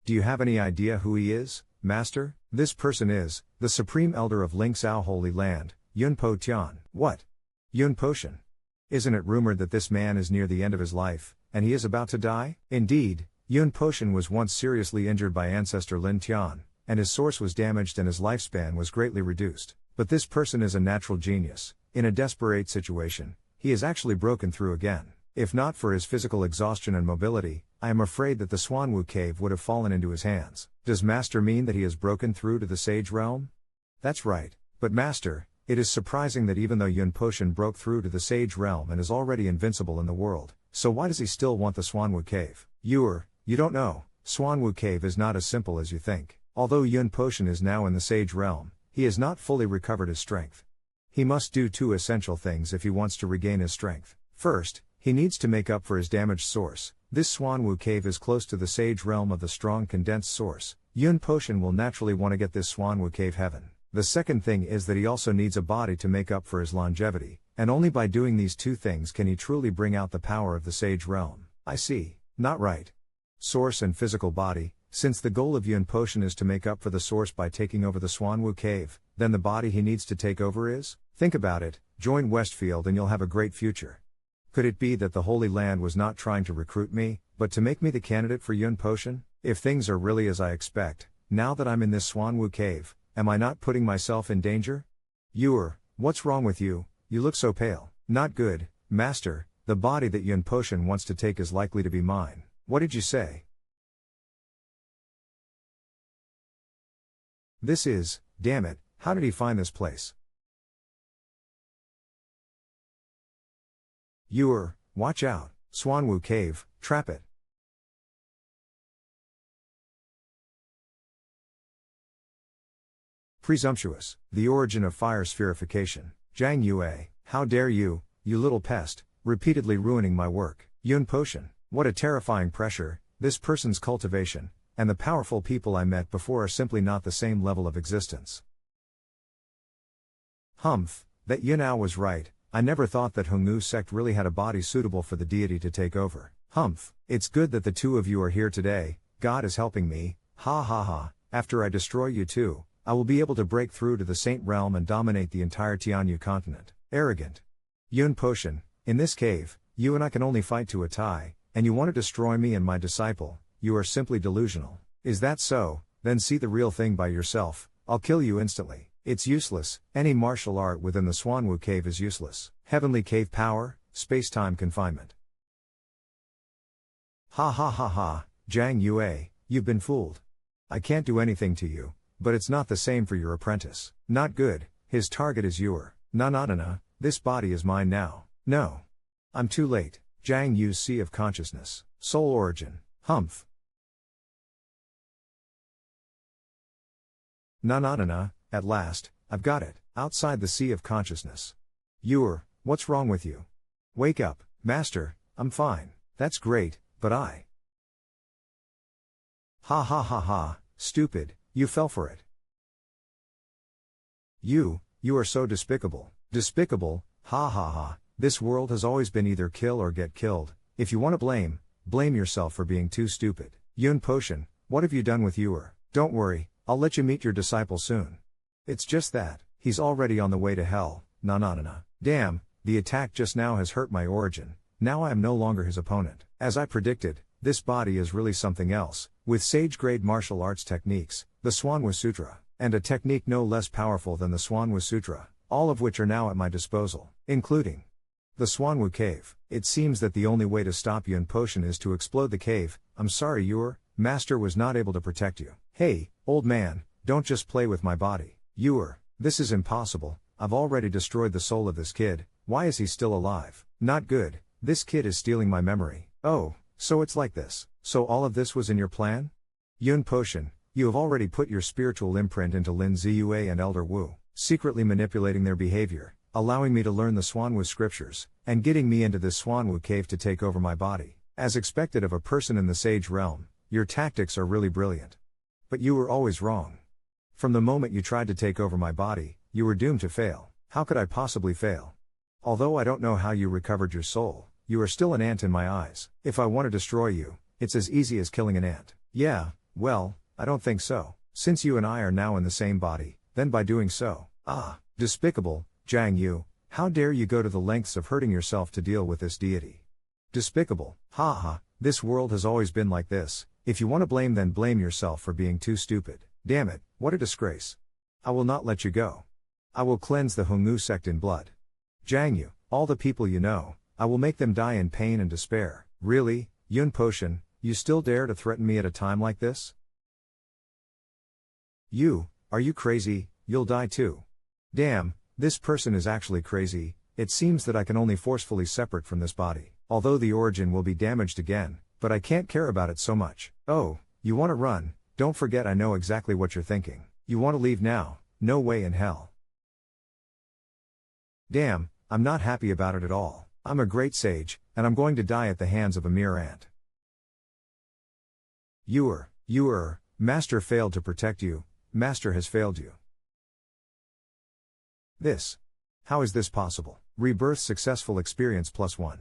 Do you have any idea who he is, Master? This person is the Supreme Elder of Lingxiao Holy Land, Yun Po Tian. What? Yun Potion. Isn't it rumored that this man is near the end of his life, and he is about to die? Indeed, Yun Potion was once seriously injured by ancestor Lin Tian, and his source was damaged and his lifespan was greatly reduced. But this person is a natural genius. In a desperate situation, he has actually broken through again. If not for his physical exhaustion and mobility, I am afraid that the Swanwu Cave would have fallen into his hands. Does Master mean that he has broken through to the Sage Realm? That's right. But Master, it is surprising that even though Yun Potion broke through to the Sage Realm and is already invincible in the world, so why does he still want the Swanwu Cave? You don't know. Swanwu Cave is not as simple as you think. Although Yun Potion is now in the Sage Realm, he has not fully recovered his strength. He must do two essential things if he wants to regain his strength. First, he needs to make up for his damaged source. This Swanwu Cave is close to the Sage Realm of the strong condensed source. Yun Potion will naturally want to get this Swanwu Cave heaven. The second thing is that he also needs a body to make up for his longevity, and only by doing these two things can he truly bring out the power of the Sage Realm. I see. Not right. Source and physical body. Since the goal of Yun Potion is to make up for the source by taking over the Swanwu Cave, then the body he needs to take over is? Think about it, join Westfield and you'll have a great future. Could it be that the Holy Land was not trying to recruit me, but to make me the candidate for Yun Potion? If things are really as I expect, now that I'm in this Swanwu Cave, am I not putting myself in danger? What's wrong with you? You look so pale. Not good, Master. The body that Yun Potion wants to take is likely to be mine. What did you say? This is, damn it, how did he find this place? Watch out, Swanwu Cave, trap it. Presumptuous, the origin of fire spherification. Zhang Yue, how dare you, you little pest, repeatedly ruining my work. Yun Potion, what a terrifying pressure. This person's cultivation, and the powerful people I met before are simply not the same level of existence. That Yunao was right. I never thought that Hongwu sect really had a body suitable for the deity to take over. It's good that the two of you are here today. God is helping me. Ha ha ha. After I destroy you two, I will be able to break through to the Saint Realm and dominate the entire Tianyu continent. Arrogant. Yun Potion, in this cave, you and I can only fight to a tie, and you want to destroy me and my disciple. You are simply delusional. Is that so? Then see the real thing by yourself. I'll kill you instantly. It's useless. Any martial art within the Swanwu Cave is useless. Heavenly cave power, space-time confinement. Ha ha ha ha, Zhang Yue, you've been fooled. I can't do anything to you, but it's not the same for your apprentice. Not good. His target is Na. This body is mine now. No. I'm too late. Zhang Yu's Sea of Consciousness. Soul origin. Na. At last, I've got it. Outside the Sea of Consciousness. What's wrong with you? Wake up, Master. I'm fine. That's great, but I. Ha ha ha ha, stupid, you fell for it. You are so despicable. Despicable, ha ha ha. This world has always been either kill or get killed. If you want to blame yourself for being too stupid. Yun Potion, what have you done with Ewer? Don't worry, I'll let you meet your disciple soon. It's just that, he's already on the way to hell. Na. Damn, the attack just now has hurt my origin. Now I am no longer his opponent. As I predicted, this body is really something else, with sage-grade martial arts techniques, the Swanwu Sutra, and a technique no less powerful than the Swanwu Sutra, all of which are now at my disposal, including the Swanwu Cave. It seems that the only way to stop Yun Potion is to explode the cave. I'm sorry your Master was not able to protect you. Hey, old man, Don't just play with my body. This is impossible, I've already destroyed the soul of this kid, why is he still alive? Not good, this kid is stealing my memory. Oh, so it's like this. So all of this was in your plan? Yun Potion, you have already put your spiritual imprint into Lin Ziyue and Elder Wu, secretly manipulating their behavior, allowing me to learn the Xuanwu scriptures, and getting me into this Xuanwu cave to take over my body. As expected of a person in the sage realm, your tactics are really brilliant. But you were always wrong. From the moment you tried to take over my body, you were doomed to fail. How could I possibly fail? Although I don't know how you recovered your soul, you are still an ant in my eyes. If I want to destroy you, it's as easy as killing an ant. Yeah, well, I don't think so. Since you and I are now in the same body, then by doing so, despicable, Jiang Yu, how dare you go to the lengths of hurting yourself to deal with this deity? Despicable, haha, this world has always been like this, if you want to blame then blame yourself for being too stupid. Damn it, what a disgrace. I will not let you go. I will cleanse the Hongwu sect in blood. Jiang Yu, all the people you know, I will make them die in pain and despair. Really, Yun Potion, you still dare to threaten me at a time like this? Are you crazy? You'll die too. Damn, this person is actually crazy. It seems that I can only forcefully separate from this body, although the origin will be damaged again, but I can't care about it so much. Oh, you want to run? Don't forget I know exactly what you're thinking. You want to leave now? No way in hell. Damn, I'm not happy about it at all. I'm a great sage, and I'm going to die at the hands of a mere ant. Master failed to protect you, Master has failed you. How is this possible? Rebirth successful experience +1.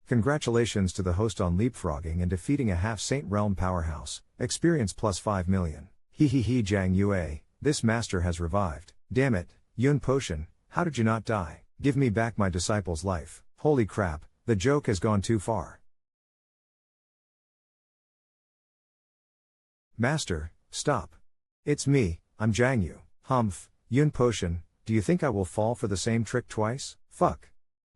Congratulations to the host on leapfrogging and defeating a half-saint realm powerhouse, experience +5 million. Hehehe Jiang Yue, this master has revived. Damn it, Yun Potion, how did you not die? Give me back my disciple's life. Holy crap, the joke has gone too far. Master, stop. It's me, I'm Jiang Yu. Humph, Yun Potion, do you think I will fall for the same trick twice? Fuck.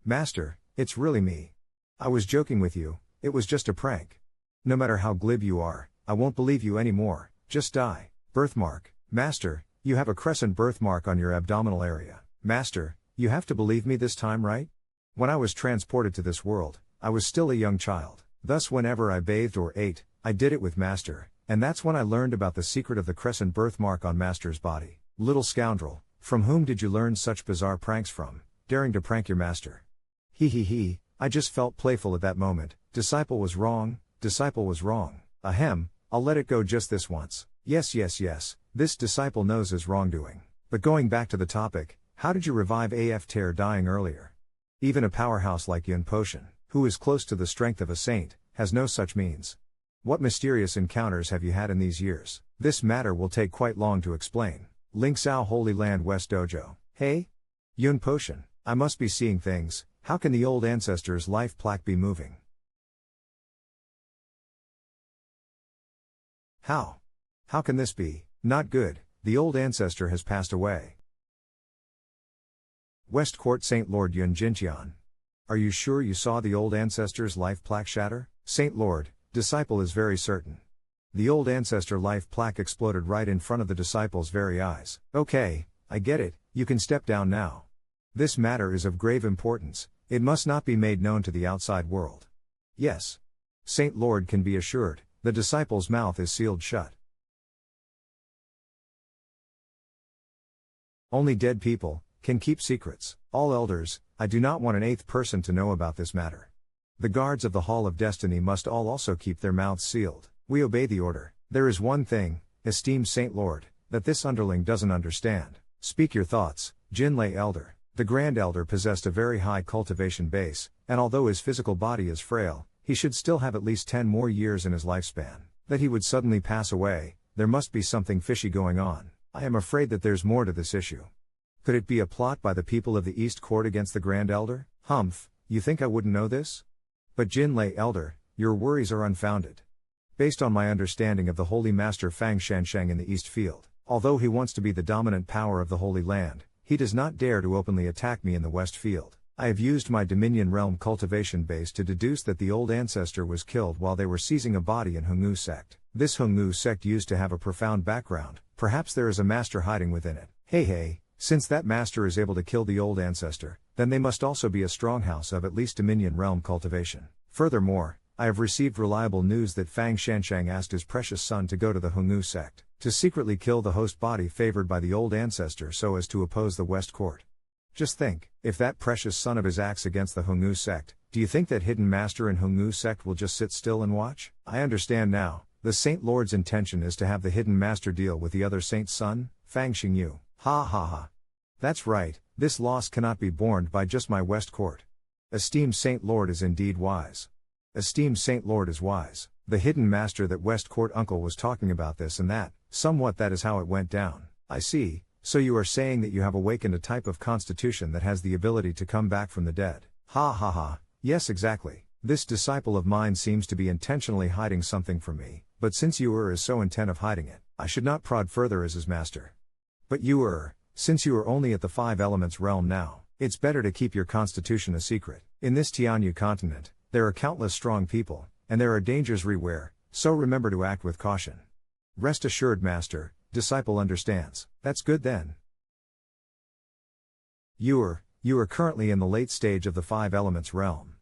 Master, it's really me. I was joking with you, it was just a prank. No matter how glib you are, I won't believe you anymore, just die. Birthmark, Master, you have a crescent birthmark on your abdominal area. Master, you have to believe me this time, right? When I was transported to this world, I was still a young child. Thus whenever I bathed or ate, I did it with Master, and that's when I learned about the secret of the crescent birthmark on Master's body. Little scoundrel, from whom did you learn such bizarre pranks from, daring to prank your master? He, I just felt playful at that moment. Disciple was wrong. Ahem, I'll let it go just this once. Yes, this disciple knows his wrongdoing. But going back to the topic, how did you revive AF Tear dying earlier? Even a powerhouse like Yun Potion, who is close to the strength of a saint, has no such means. What mysterious encounters have you had in these years? This matter will take quite long to explain. Ling Sao Holy Land West Dojo. Hey? Yun Potion, I must be seeing things. How can the old ancestor's life plaque be moving? How can this be? Not good, the old ancestor has passed away. West Court Saint Lord Yun Jintian. Are you sure you saw the old ancestor's life plaque shatter? Saint Lord, disciple is very certain. The old ancestor life plaque exploded right in front of the disciple's very eyes. Okay, I get it, you can step down now. This matter is of grave importance, it must not be made known to the outside world. Yes. Saint Lord can be assured, the disciple's mouth is sealed shut. Only dead people can keep secrets. All elders, I do not want an eighth person to know about this matter. The guards of the Hall of Destiny must all also keep their mouths sealed. We obey the order. There is one thing, esteemed Saint Lord, that this underling doesn't understand. Speak your thoughts, Jinlei Elder. The Grand Elder possessed a very high cultivation base, and although his physical body is frail, he should still have at least 10 more years in his lifespan. That he would suddenly pass away, there must be something fishy going on. I am afraid that there's more to this issue. Could it be a plot by the people of the East Court against the Grand Elder? Humph, you think I wouldn't know this? But Jinlei Elder, your worries are unfounded. Based on my understanding of the Holy Master Fang Shansheng in the East Field, although he wants to be the dominant power of the Holy Land, he does not dare to openly attack me in the West Field. I have used my Dominion Realm cultivation base to deduce that the old ancestor was killed while they were seizing a body in Hongwu sect. This Hongwu sect used to have a profound background, Perhaps there is a master hiding within it. Hey, since that master is able to kill the old ancestor, then they must also be a strong house of at least Dominion realm cultivation. Furthermore, I have received reliable news that Fang Shanshang asked his precious son to go to the Hongnu sect, to secretly kill the host body favored by the old ancestor so as to oppose the West Court. Just think, if that precious son of his acts against the Hongnu sect, do you think that hidden master in Hongnu sect will just sit still and watch? I understand now, the Saint Lord's intention is to have the hidden master deal with the other saint's son, Fang Xingyu. Ha ha ha. That's right, this loss cannot be borne by just my West Court. Esteemed Saint Lord is indeed wise. Esteemed Saint Lord is wise. The hidden master that West Court uncle was talking about this and that, somewhat that is how it went down. I see, so you are saying that you have awakened a type of constitution that has the ability to come back from the dead. Ha ha ha, yes exactly. This disciple of mine seems to be intentionally hiding something from me, but since you is so intent of hiding it, I should not prod further as his master. But since you are only at the 5 elements realm now, it's better to keep your constitution a secret. In this Tianyu continent, there are countless strong people, and there are dangers everywhere, so remember to act with caution. Rest assured master, disciple understands. That's good then. You are currently in the late stage of the 5 elements realm.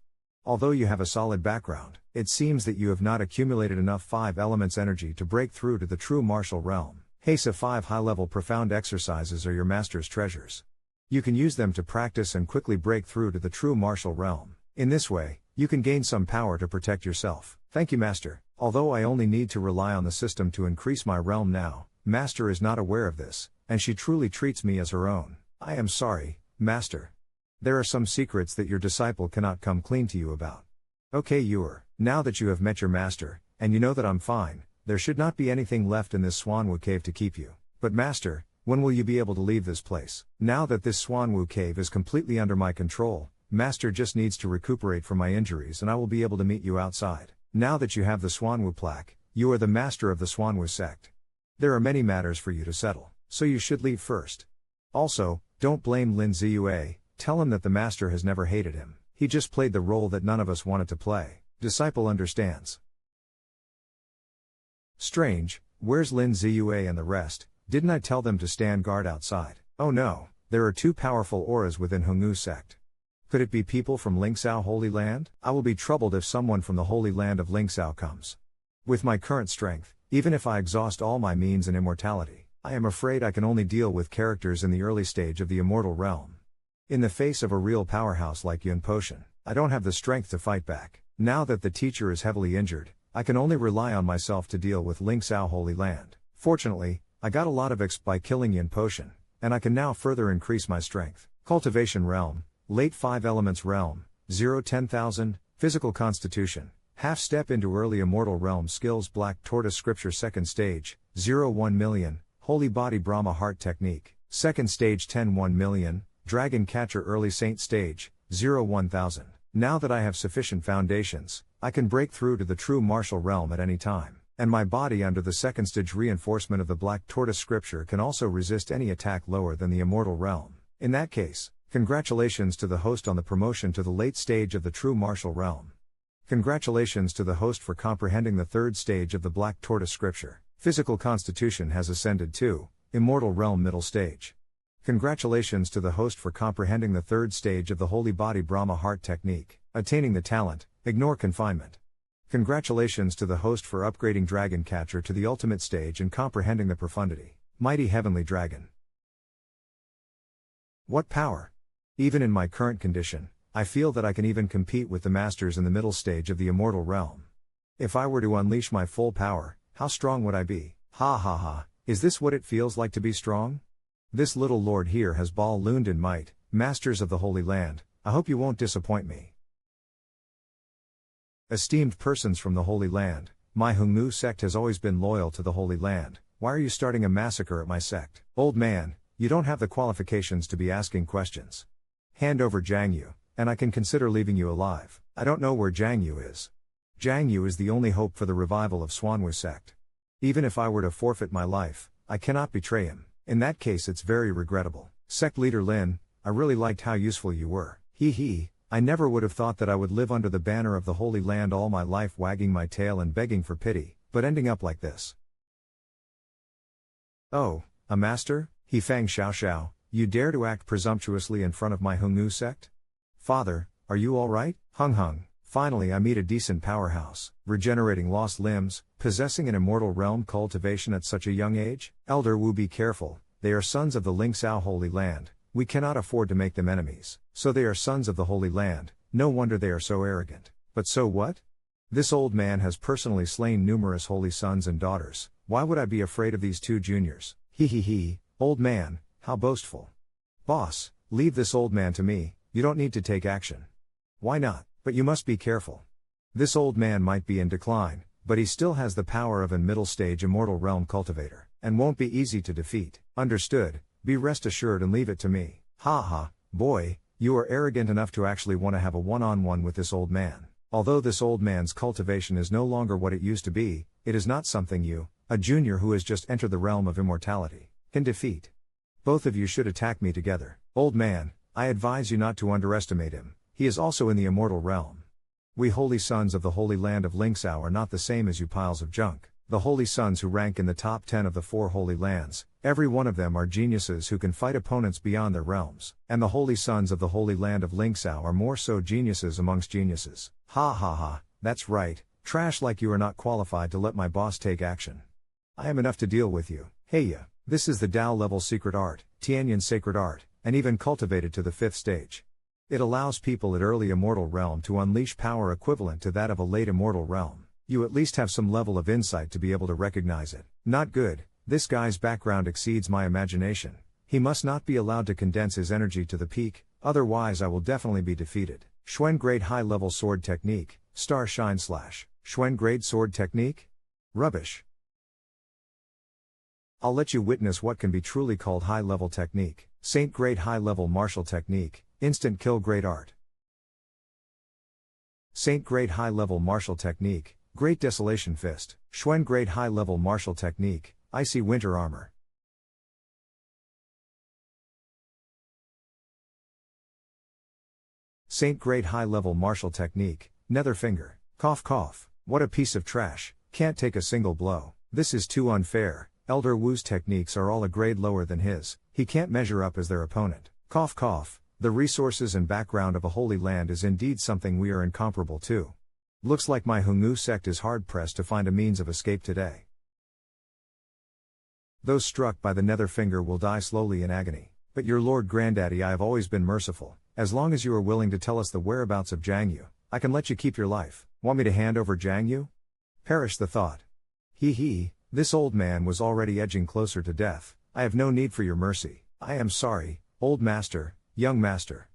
Although you have a solid background, it seems that you have not accumulated enough 5 elements energy to break through to the true martial realm. HASA 5 high-level profound exercises are your master's treasures. You can use them to practice and quickly break through to the true martial realm. In this way, you can gain some power to protect yourself. Thank you master. Although I only need to rely on the system to increase my realm now, master is not aware of this, and she truly treats me as her own. I am sorry, master. There are some secrets that your disciple cannot come clean to you about. Okay now that you have met your master, and you know that I'm fine, there should not be anything left in this Swanwu cave to keep you. But master, when will you be able to leave this place? Now that this Swanwu cave is completely under my control, master just needs to recuperate from my injuries and I will be able to meet you outside. Now that you have the Swanwu plaque, you are the master of the Swanwu sect. There are many matters for you to settle, so you should leave first. Also, don't blame Lin Ziyue, tell him that the master has never hated him, he just played the role that none of us wanted to play. Disciple understands. Strange, where's Lin Ziyue and the rest? Didn't I tell them to stand guard outside? Oh no, there are 2 powerful auras within Hongnu sect. Could it be people from Lingsao Holy Land? I will be troubled if someone from the Holy Land of Lingsao comes. With my current strength, even if I exhaust all my means and immortality, I am afraid I can only deal with characters in the early stage of the immortal realm. In the face of a real powerhouse like Yun Potion, I don't have the strength to fight back. Now that the teacher is heavily injured, I can only rely on myself to deal with Lingsao Holy Land. Fortunately, I got a lot of XP by killing Yun Potion, and I can now further increase my strength. Cultivation realm, late 5 elements realm, 0-10,000, physical constitution, half step into early immortal realm skills Black Tortoise scripture second stage, 0-1 million, holy body Brahma heart technique, second stage 10-1 million, dragon catcher early saint stage, 0-1000. Now that I have sufficient foundations, I can break through to the true martial realm at any time, and my body under the second stage reinforcement of the Black Tortoise scripture can also resist any attack lower than the immortal realm. In that case, congratulations to the host on the promotion to the late stage of the true martial realm. Congratulations to the host for comprehending the 3rd stage of the Black Tortoise scripture. Physical constitution has ascended to immortal realm middle stage. Congratulations to the host for comprehending the 3rd stage of the holy body Brahma heart technique, attaining the talent, ignore confinement. Congratulations to the host for upgrading dragon catcher to the ultimate stage and comprehending the profundity, mighty heavenly dragon. What power! Even in my current condition, I feel that I can even compete with the masters in the middle stage of the immortal realm. If I were to unleash my full power, how strong would I be? Ha ha ha, is this what it feels like to be strong? This little lord here has ballooned in might, masters of the Holy Land, I hope you won't disappoint me. Esteemed persons from the Holy Land, my Hongnu sect has always been loyal to the Holy Land, why are you starting a massacre at my sect? Old man, you don't have the qualifications to be asking questions. Hand over Jiang Yu, and I can consider leaving you alive. I don't know where Jiang Yu is. Jiang Yu is the only hope for the revival of Swanwu sect. Even if I were to forfeit my life, I cannot betray him. In that case it's very regrettable. Sect leader Lin, I really liked how useful you were. I never would have thought that I would live under the banner of the Holy Land all my life wagging my tail and begging for pity, but ending up like this. Oh, a master? He Fang Xiao Xiao, you dare to act presumptuously in front of my Hongnu sect? Father, are you alright? Hung hung, finally I meet a decent powerhouse, regenerating lost limbs, possessing an immortal realm cultivation at such a young age? Elder Wu, be careful, they are sons of the Lingxiao Holy Land, we cannot afford to make them enemies. So they are sons of the Holy Land, no wonder they are so arrogant. But so what? This old man has personally slain numerous holy sons and daughters, why would I be afraid of these two juniors? He, old man, how boastful. Boss, leave this old man to me, you don't need to take action. Why not? But you must be careful. This old man might be in decline, but he still has the power of a middle stage immortal realm cultivator, and won't be easy to defeat. Understood, be rest assured and leave it to me. Ha ha, boy, you are arrogant enough to actually want to have a one-on-one with this old man. Although this old man's cultivation is no longer what it used to be, it is not something you, a junior who has just entered the realm of immortality, can defeat. Both of you should attack me together. Old man, I advise you not to underestimate him, he is also in the immortal realm. We holy sons of the Holy Land of Lingxiao are not the same as you piles of junk. The holy sons who rank in the top 10 of the 4 holy lands, every one of them are geniuses who can fight opponents beyond their realms, and the holy sons of the Holy Land of Lingxiao are more so geniuses amongst geniuses. Ha ha ha, that's right, trash like you are not qualified to let my boss take action. I am enough to deal with you. Hey ya, this is the Tao level secret art, Tianyan sacred art, and even cultivated to the 5th stage. It allows people at early immortal realm to unleash power equivalent to that of a late immortal realm. You at least have some level of insight to be able to recognize it. Not good, this guy's background exceeds my imagination. He must not be allowed to condense his energy to the peak, otherwise I will definitely be defeated. Xuan grade high level sword technique, star shine / Xuan grade sword technique? Rubbish. I'll let you witness what can be truly called high level technique. Saint grade high level martial technique, instant kill grade art. Saint grade high level martial technique, Great Desolation Fist. Xuan grade high level martial technique, Icy Winter Armor. Saint grade high level martial technique, Nether Finger. Cough cough, what a piece of trash, can't take a single blow. This is too unfair, Elder Wu's techniques are all a grade lower than his, he can't measure up as their opponent. Cough cough, the resources and background of a holy land is indeed something we are incomparable to. Looks like my Hongnu sect is hard-pressed to find a means of escape today. Those struck by the nether finger will die slowly in agony. But your Lord Granddaddy, I have always been merciful. As long as you are willing to tell us the whereabouts of Jiang Yu, I can let you keep your life. Want me to hand over Jiang Yu? Perish the thought. This old man was already edging closer to death. I have no need for your mercy. I am sorry, old master, young master.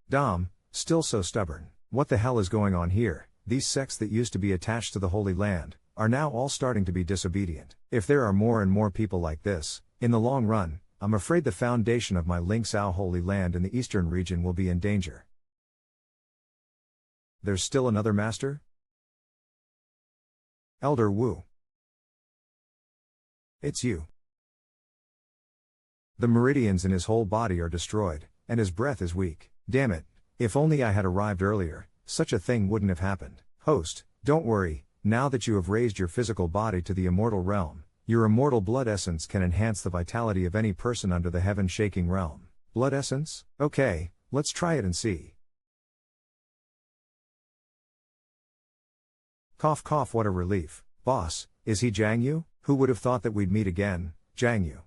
Dom, still so stubborn. What the hell is going on here? These sects that used to be attached to the Holy Land, are now all starting to be disobedient. If there are more and more people like this, in the long run, I'm afraid the foundation of my Lingxiao Holy Land in the eastern region will be in danger. There's still another master? Elder Wu. It's you. The meridians in his whole body are destroyed, and his breath is weak. Damn it. If only I had arrived earlier, such a thing wouldn't have happened. Host, don't worry, now that you have raised your physical body to the immortal realm, your immortal blood essence can enhance the vitality of any person under the heaven-shaking realm. Blood essence? Okay, let's try it and see. Cough cough, what a relief. Boss, is he Jiang Yu? Who would have thought that we'd meet again, Jiang Yu?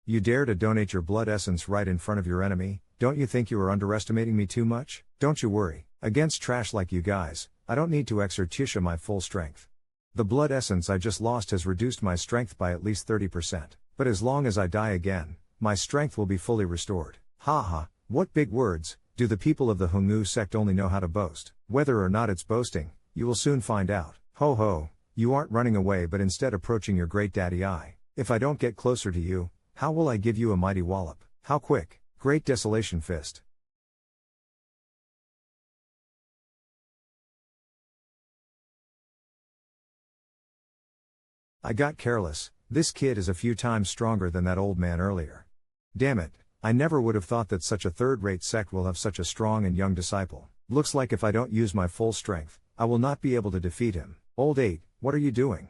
You dare to donate your blood essence right in front of your enemy? Don't you think you are underestimating me too much? Don't you worry, against trash like you guys, I don't need to exert my full strength. The blood essence I just lost has reduced my strength by at least 30%, but as long as I die again, my strength will be fully restored. Ha, what big words, do the people of the Hongnu sect only know how to boast? Whether or not it's boasting, you will soon find out. Ho ho, you aren't running away but instead approaching your great daddy I. If I don't get closer to you, how will I give you a mighty wallop? How quick? Great Desolation Fist. I got careless, this kid is a few times stronger than that old man earlier. Damn it, I never would have thought that such a third-rate sect will have such a strong and young disciple. Looks like if I don't use my full strength, I will not be able to defeat him. Old 8, what are you doing?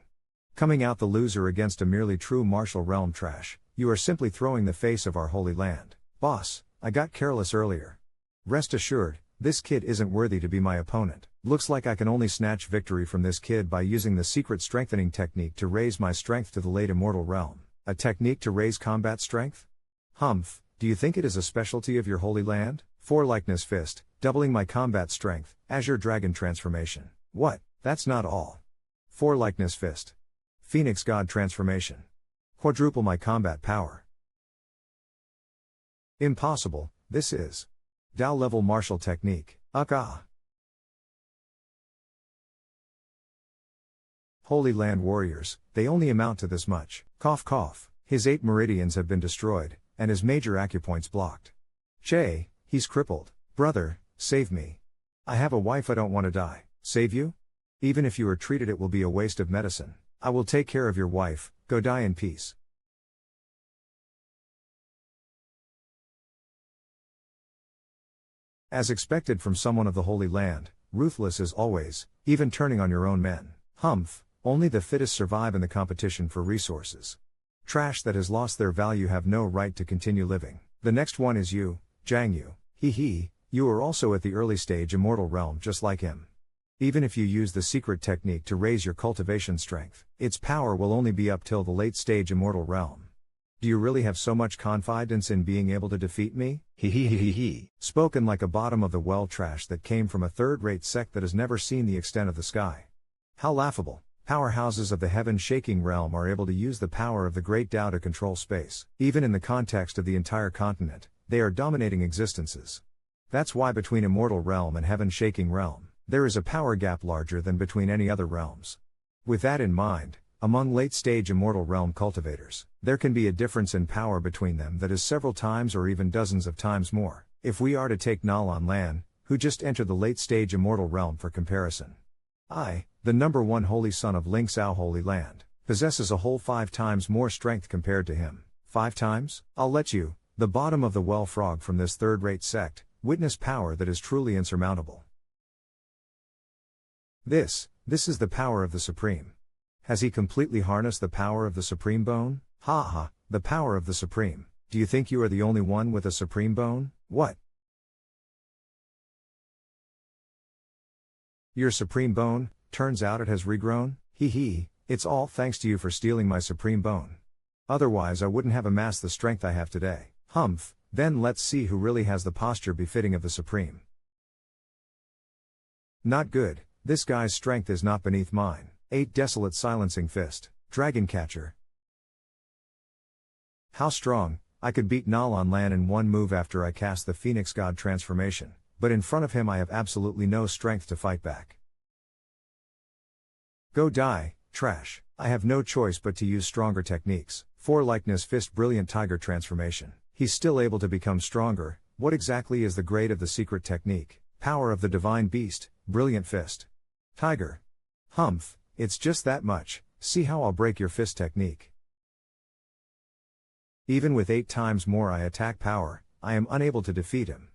Coming out the loser against a merely true martial realm trash, you are simply throwing the face of our holy land. Boss, I got careless earlier. Rest assured, this kid isn't worthy to be my opponent. Looks like I can only snatch victory from this kid by using the secret strengthening technique to raise my strength to the late immortal realm. A technique to raise combat strength? Humph, do you think it is a specialty of your holy land? 4 Likeness Fist, doubling my combat strength, Azure Dragon transformation. What? That's not all. 4 Likeness Fist. Phoenix God transformation. Quadruple my combat power. Impossible, this is Dao level martial technique. Holy Land warriors, they only amount to this much. Cough cough, his 8 meridians have been destroyed, and his major acupoints blocked. Che, he's crippled. Brother, save me. I have a wife, I don't want to die. Save you? Even if you are treated, it will be a waste of medicine. I will take care of your wife, go die in peace. As expected from someone of the Holy Land, ruthless as always, even turning on your own men. Humph, only the fittest survive in the competition for resources. Trash that has lost their value have no right to continue living. The next one is you, Jiang Yu. Hee, you are also at the early stage immortal realm just like him. Even if you use the secret technique to raise your cultivation strength, its power will only be up till the late stage immortal realm. Do you really have so much confidence in being able to defeat me? Hee. Spoken like a bottom of the well trash that came from a third-rate sect that has never seen the extent of the sky. How laughable. Powerhouses of the heaven-shaking realm are able to use the power of the great Tao to control space. Even in the context of the entire continent, they are dominating existences. That's why between immortal realm and heaven-shaking realm, there is a power gap larger than between any other realms. With that in mind, among late-stage immortal realm cultivators, there can be a difference in power between them that is several times or even dozens of times more. If we are to take Nalan Lan, who just entered the late-stage immortal realm for comparison. The number 1 holy son of Ling Sao Holy Land, possesses a whole 5 times more strength compared to him. 5 times? I'll let you, the bottom of the well frog from this third-rate sect, witness power that is truly insurmountable. This is the power of the Supreme. Has he completely harnessed the power of the Supreme Bone? The power of the Supreme. Do you think you are the only one with a Supreme Bone? What? Your Supreme Bone? Turns out it has regrown? It's all thanks to you for stealing my Supreme Bone. Otherwise I wouldn't have amassed the strength I have today. Humph, then let's see who really has the posture befitting of the Supreme. Not good. This guy's strength is not beneath mine. 8 Desolate Silencing Fist. Dragon Catcher. How strong. I could beat Nalan Lan in one move after I cast the Phoenix God transformation, but in front of him I have absolutely no strength to fight back. Go die, trash. I have no choice but to use stronger techniques. 4 Likeness Fist Brilliant Tiger transformation. He's still able to become stronger. What exactly is the grade of the secret technique? Power of the Divine Beast, Brilliant Fist. Tiger. Humph, it's just that much. See how I'll break your fist technique. Even with 8 times more attack power, I am unable to defeat him.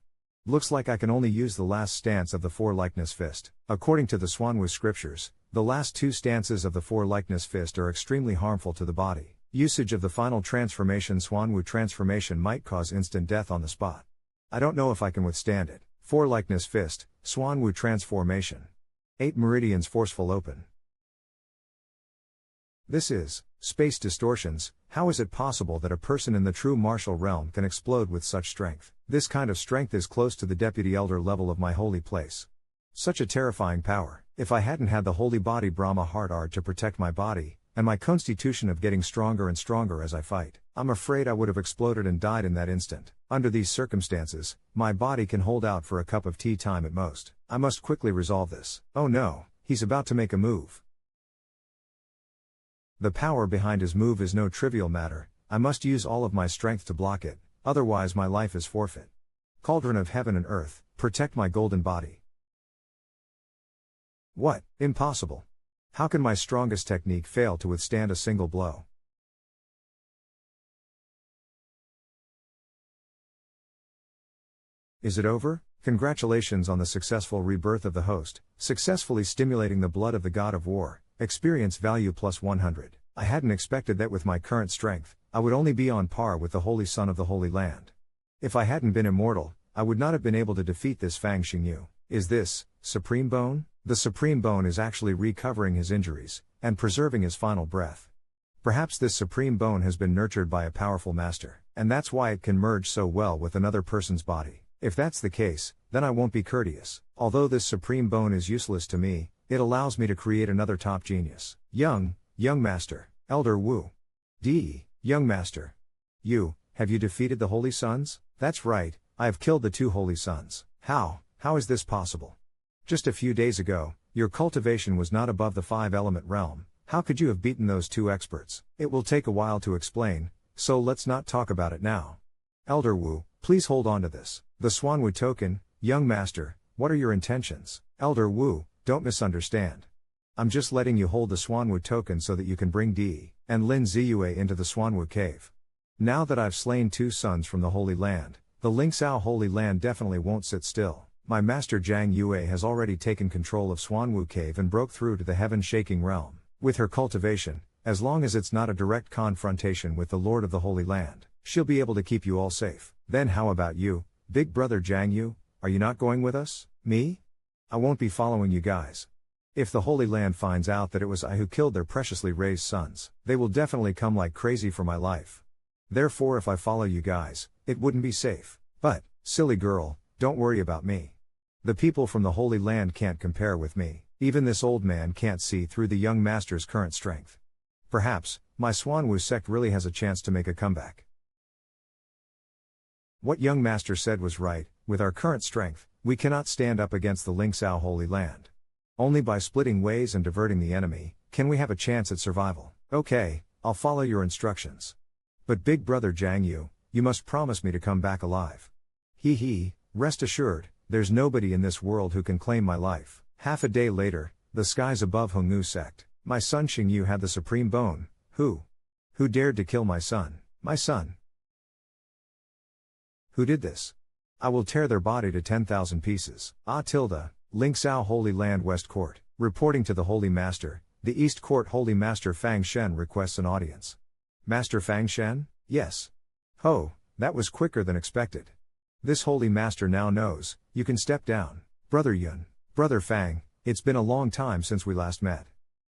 Looks like I can only use the last stance of the 4 Likeness Fist. According to the Swanwu scriptures, the last 2 stances of the 4 Likeness Fist are extremely harmful to the body. Usage of the final transformation Swanwu transformation might cause instant death on the spot. I don't know if I can withstand it. 4 Likeness Fist, Swanwu transformation. 8 Meridians Forceful Open. This is space distortions. How is it possible that a person in the true martial realm can explode with such strength? This kind of strength is close to the deputy elder level of my holy place. Such a terrifying power. If I hadn't had the holy body Brahma heart art to protect my body, and my constitution of getting stronger and stronger as I fight, I'm afraid I would have exploded and died in that instant. Under these circumstances, my body can hold out for a cup of tea time at most. I must quickly resolve this. Oh no, he's about to make a move. The power behind his move is no trivial matter. I must use all of my strength to block it, otherwise my life is forfeit. Cauldron of heaven and earth, protect my golden body. What? Impossible. How can my strongest technique fail to withstand a single blow? Is it over? Congratulations on the successful rebirth of the host, successfully stimulating the blood of the god of war. Experience value plus 100. I hadn't expected that with my current strength, I would only be on par with the Holy Son of the Holy Land. If I hadn't been immortal, I would not have been able to defeat this Fang Xingyu. Is this Supreme Bone? The Supreme Bone is actually recovering his injuries, and preserving his final breath. Perhaps this Supreme Bone has been nurtured by a powerful master, and that's why it can merge so well with another person's body. If that's the case, then I won't be courteous. Although this Supreme Bone is useless to me, it allows me to create another top genius. Young Master, Elder Wu. Young Master. Have you defeated the Holy Sons? That's right, I have killed the 2 Holy Sons. How is this possible? Just a few days ago, your cultivation was not above the 5-element realm. How could you have beaten those 2 experts? It will take a while to explain, so let's not talk about it now. Elder Wu, please hold on to this. The Xuanwu token. Young Master, what are your intentions? Elder Wu, don't misunderstand. I'm just letting you hold the Xuanwu token so that you can bring Di and Lin Ziyue into the Xuanwu cave. Now that I've slain 2 sons from the Holy Land, the Lingxiao Holy Land definitely won't sit still. My master Zhang Yue has already taken control of Xuanwu cave and broke through to the heaven-shaking realm. With her cultivation, as long as it's not a direct confrontation with the Lord of the Holy Land, she'll be able to keep you all safe. Then how about you, big brother Zhang Yu? Are you not going with us? Me? I won't be following you guys. If the Holy Land finds out that it was I who killed their preciously raised sons, they will definitely come like crazy for my life. Therefore if I follow you guys, it wouldn't be safe. But, silly girl, don't worry about me. The people from the Holy Land can't compare with me. Even this old man can't see through the young master's current strength. Perhaps, my Xuanwu sect really has a chance to make a comeback. What young master said was right. With our current strength, we cannot stand up against the Lingxiao Holy Land. Only by splitting ways and diverting the enemy, can we have a chance at survival. Okay, I'll follow your instructions. But big brother Zhang Yu, you must promise me to come back alive. Rest assured, there's nobody in this world who can claim my life. Half a day later, the skies above Hongnu sect, my son Xingyu had the Supreme Bone. Who dared to kill my son? My son. Who did this? I will tear their body to 10,000 pieces. Lingxiao Holy Land West Court. Reporting to the Holy Master, the East Court Holy Master Fang Shen requests an audience. Master Fang Shen? Yes. Oh, that was quicker than expected. This Holy Master now knows, you can step down. Brother Yun, Brother Fang, it's been a long time since we last met.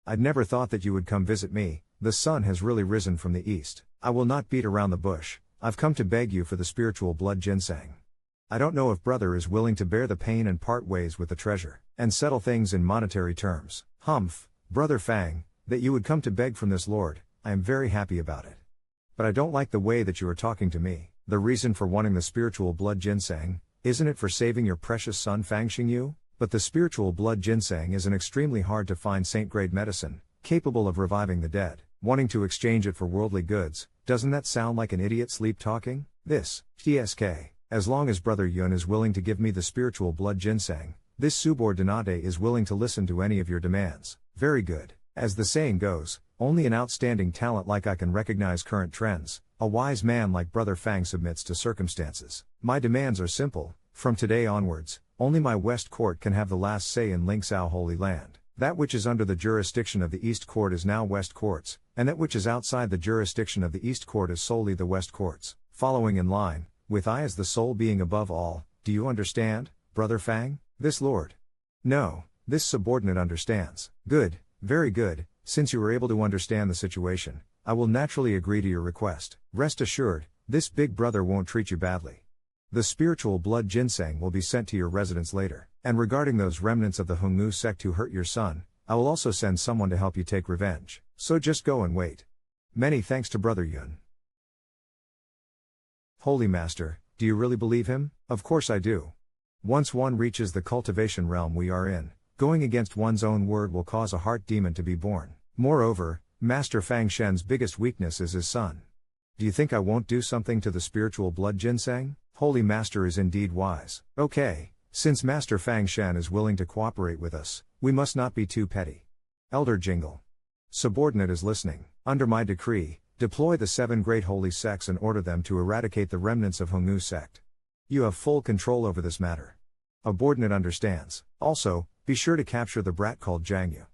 I'd never thought that you would come visit me. The sun has really risen from the east. I will not beat around the bush. I've come to beg you for the spiritual blood ginseng. I don't know if brother is willing to bear the pain and part ways with the treasure, and settle things in monetary terms. Brother Fang, that you would come to beg from this lord, I am very happy about it. But I don't like the way that you are talking to me. The reason for wanting the spiritual blood ginseng, isn't it for saving your precious son Fang Xingyu? But the spiritual blood ginseng is an extremely hard to find saint-grade medicine, capable of reviving the dead. Wanting to exchange it for worldly goods, doesn't that sound like an idiot sleep talking? This, TSK, as long as Brother Yun is willing to give me the spiritual blood ginseng, this subordinate is willing to listen to any of your demands. Very good. As the saying goes, only an outstanding talent like I can recognize current trends. A wise man like Brother Fang submits to circumstances. My demands are simple. From today onwards, only my West Court can have the last say in Lingxiao Holy Land. That which is under the jurisdiction of the East Court is now West Court's, and that which is outside the jurisdiction of the East Court is solely the West Court's. Following in line, with I as the sole being above all. Do you understand, Brother Fang? This lord? No, this subordinate understands. Good, very good. Since you were able to understand the situation, I will naturally agree to your request. Rest assured, this big brother won't treat you badly. The spiritual blood ginseng will be sent to your residence later. And regarding those remnants of the Hongnu sect who hurt your son, I will also send someone to help you take revenge. So just go and wait. Many thanks to Brother Yun. Holy Master, do you really believe him? Of course I do. Once one reaches the cultivation realm we are in, going against one's own word will cause a heart demon to be born. Moreover, Master Fang Shen's biggest weakness is his son. Do you think I won't do something to the spiritual blood ginseng? Holy Master is indeed wise. Okay, since Master Fang Shen is willing to cooperate with us, we must not be too petty. Elder Jingle. Subordinate is listening. Under my decree, deploy the 7 great holy sects and order them to eradicate the remnants of Hongnu sect. You have full control over this matter. Subordinate understands. Also, be sure to capture the brat called Zhang Yu.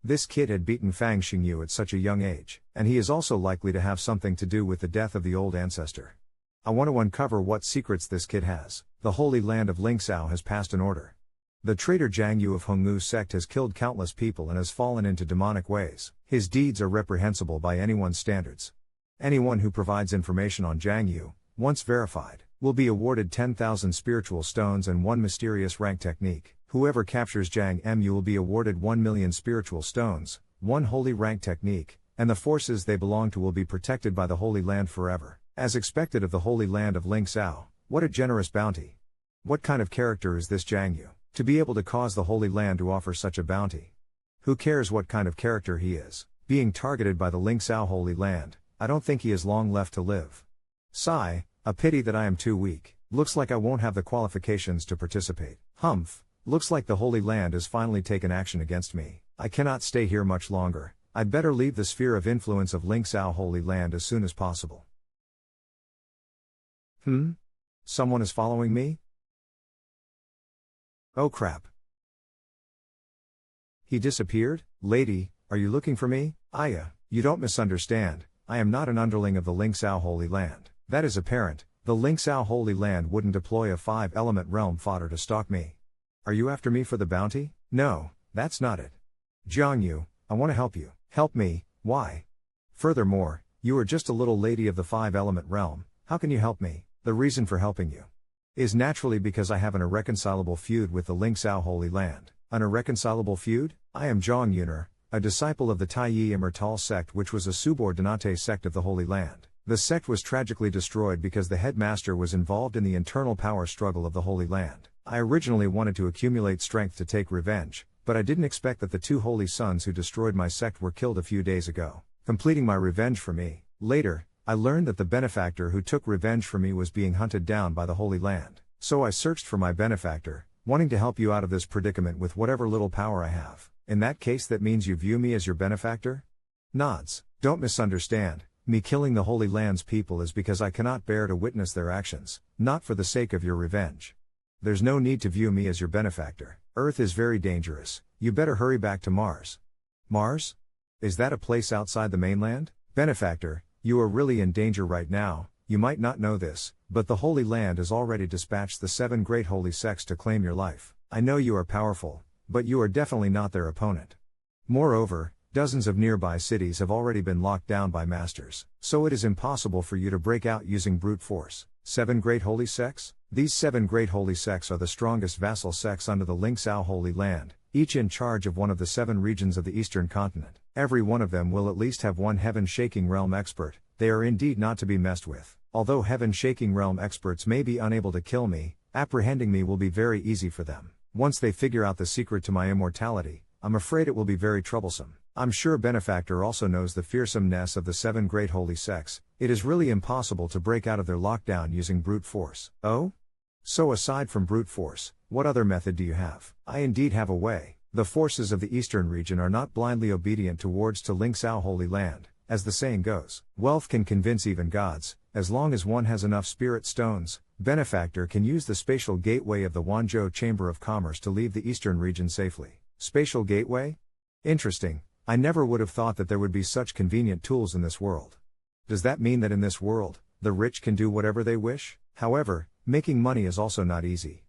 This kid had beaten Fang Xingyu at such a young age, and he is also likely to have something to do with the death of the old ancestor. I want to uncover what secrets this kid has. The Holy Land of Lingxiao has passed an order. The traitor Jiang Yu of Hongwu sect has killed countless people and has fallen into demonic ways. His deeds are reprehensible by anyone's standards. Anyone who provides information on Jiang Yu, once verified, will be awarded 10,000 spiritual stones and 1 mysterious rank technique. Whoever captures Jiang Mu will be awarded 1 million spiritual stones, 1 holy rank technique, and the forces they belong to will be protected by the Holy Land forever. As expected of the Holy Land of Lingxiao, what a generous bounty. What kind of character is this Jiang Yu, to be able to cause the Holy Land to offer such a bounty? Who cares what kind of character he is, being targeted by the Lingxiao Holy Land? I don't think he has long left to live. Sigh, a pity that I am too weak. Looks like I won't have the qualifications to participate. Humph, looks like the Holy Land has finally taken action against me. I cannot stay here much longer. I'd better leave the sphere of influence of Lingxiao Holy Land as soon as possible. Someone is following me? Oh crap. He disappeared? Lady, are you looking for me? Aya, you don't misunderstand. I am not an underling of the Lingxiao Holy Land. That is apparent. The Lingxiao Holy Land wouldn't deploy a 5-element realm fodder to stalk me. Are you after me for the bounty? No, that's not it. Jiang Yu, I want to help you. Help me, why? Furthermore, you are just a little lady of the 5-element realm. How can you help me? The reason for helping you is naturally because I have an irreconcilable feud with the Lingxiao Holy Land. An irreconcilable feud? I am Zhang Yuner, a disciple of the Taiyi Immortal sect, which was a subordinate sect of the Holy Land. The sect was tragically destroyed because the headmaster was involved in the internal power struggle of the Holy Land. I originally wanted to accumulate strength to take revenge, but I didn't expect that the 2 holy sons who destroyed my sect were killed a few days ago, completing my revenge for me. Later, I learned that the benefactor who took revenge for me was being hunted down by the Holy Land. So I searched for my benefactor, wanting to help you out of this predicament with whatever little power I have. In that case, that means you view me as your benefactor? Nods. Don't misunderstand. Me killing the Holy Land's people is because I cannot bear to witness their actions, not for the sake of your revenge. There's no need to view me as your benefactor. Earth is very dangerous. You better hurry back to Mars. Mars? Is that a place outside the mainland? Benefactor, you are really in danger right now. You might not know this, but the Holy Land has already dispatched the 7 great holy sects to claim your life. I know you are powerful, but you are definitely not their opponent. Moreover, dozens of nearby cities have already been locked down by masters, so it is impossible for you to break out using brute force. 7 great holy sects? These 7 great holy sects are the strongest vassal sects under the Lingxiao Holy Land, each in charge of one of the 7 regions of the eastern continent. Every one of them will at least have 1 heaven-shaking realm expert. They are indeed not to be messed with. Although heaven-shaking realm experts may be unable to kill me, apprehending me will be very easy for them. Once they figure out the secret to my immortality, I'm afraid it will be very troublesome. I'm sure Benefactor also knows the fearsomeness of the 7 great holy sects. It is really impossible to break out of their lockdown using brute force. Oh? So aside from brute force, what other method do you have? I indeed have a way. The forces of the eastern region are not blindly obedient towards to Lingxiao Holy Land. As the saying goes, wealth can convince even gods. As long as one has enough spirit stones, Benefactor can use the spatial gateway of the Wanzhou Chamber of Commerce to leave the eastern region safely. Spatial gateway? Interesting. I never would have thought that there would be such convenient tools in this world. Does that mean that in this world, the rich can do whatever they wish? However, making money is also not easy.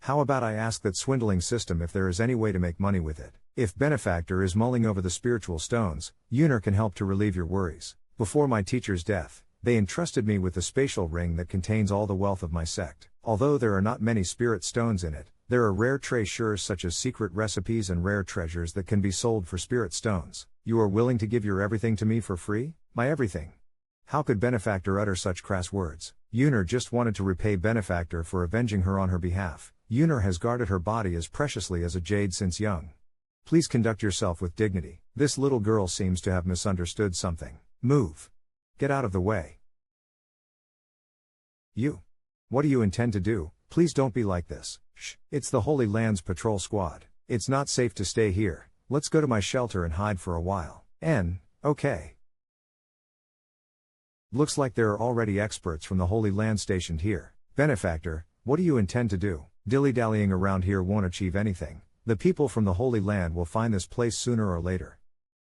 How about I ask that swindling system if there is any way to make money with it? If Benefactor is mulling over the spiritual stones, Yuner can help to relieve your worries. Before my teacher's death, they entrusted me with the spatial ring that contains all the wealth of my sect. Although there are not many spirit stones in it, there are rare treasures such as secret recipes and rare treasures that can be sold for spirit stones. You are willing to give your everything to me for free? My everything. How could Benefactor utter such crass words? Yuner just wanted to repay Benefactor for avenging her on her behalf. Yuner has guarded her body as preciously as a jade since young. Please conduct yourself with dignity. This little girl seems to have misunderstood something. Move. Get out of the way. You. What do you intend to do? Please don't be like this. Shh. It's the Holy Land's patrol squad. It's not safe to stay here. Let's go to my shelter and hide for a while. Okay. Looks like there are already experts from the Holy Land stationed here. Benefactor, what do you intend to do? Dilly-dallying around here won't achieve anything. The people from the Holy Land will find this place sooner or later.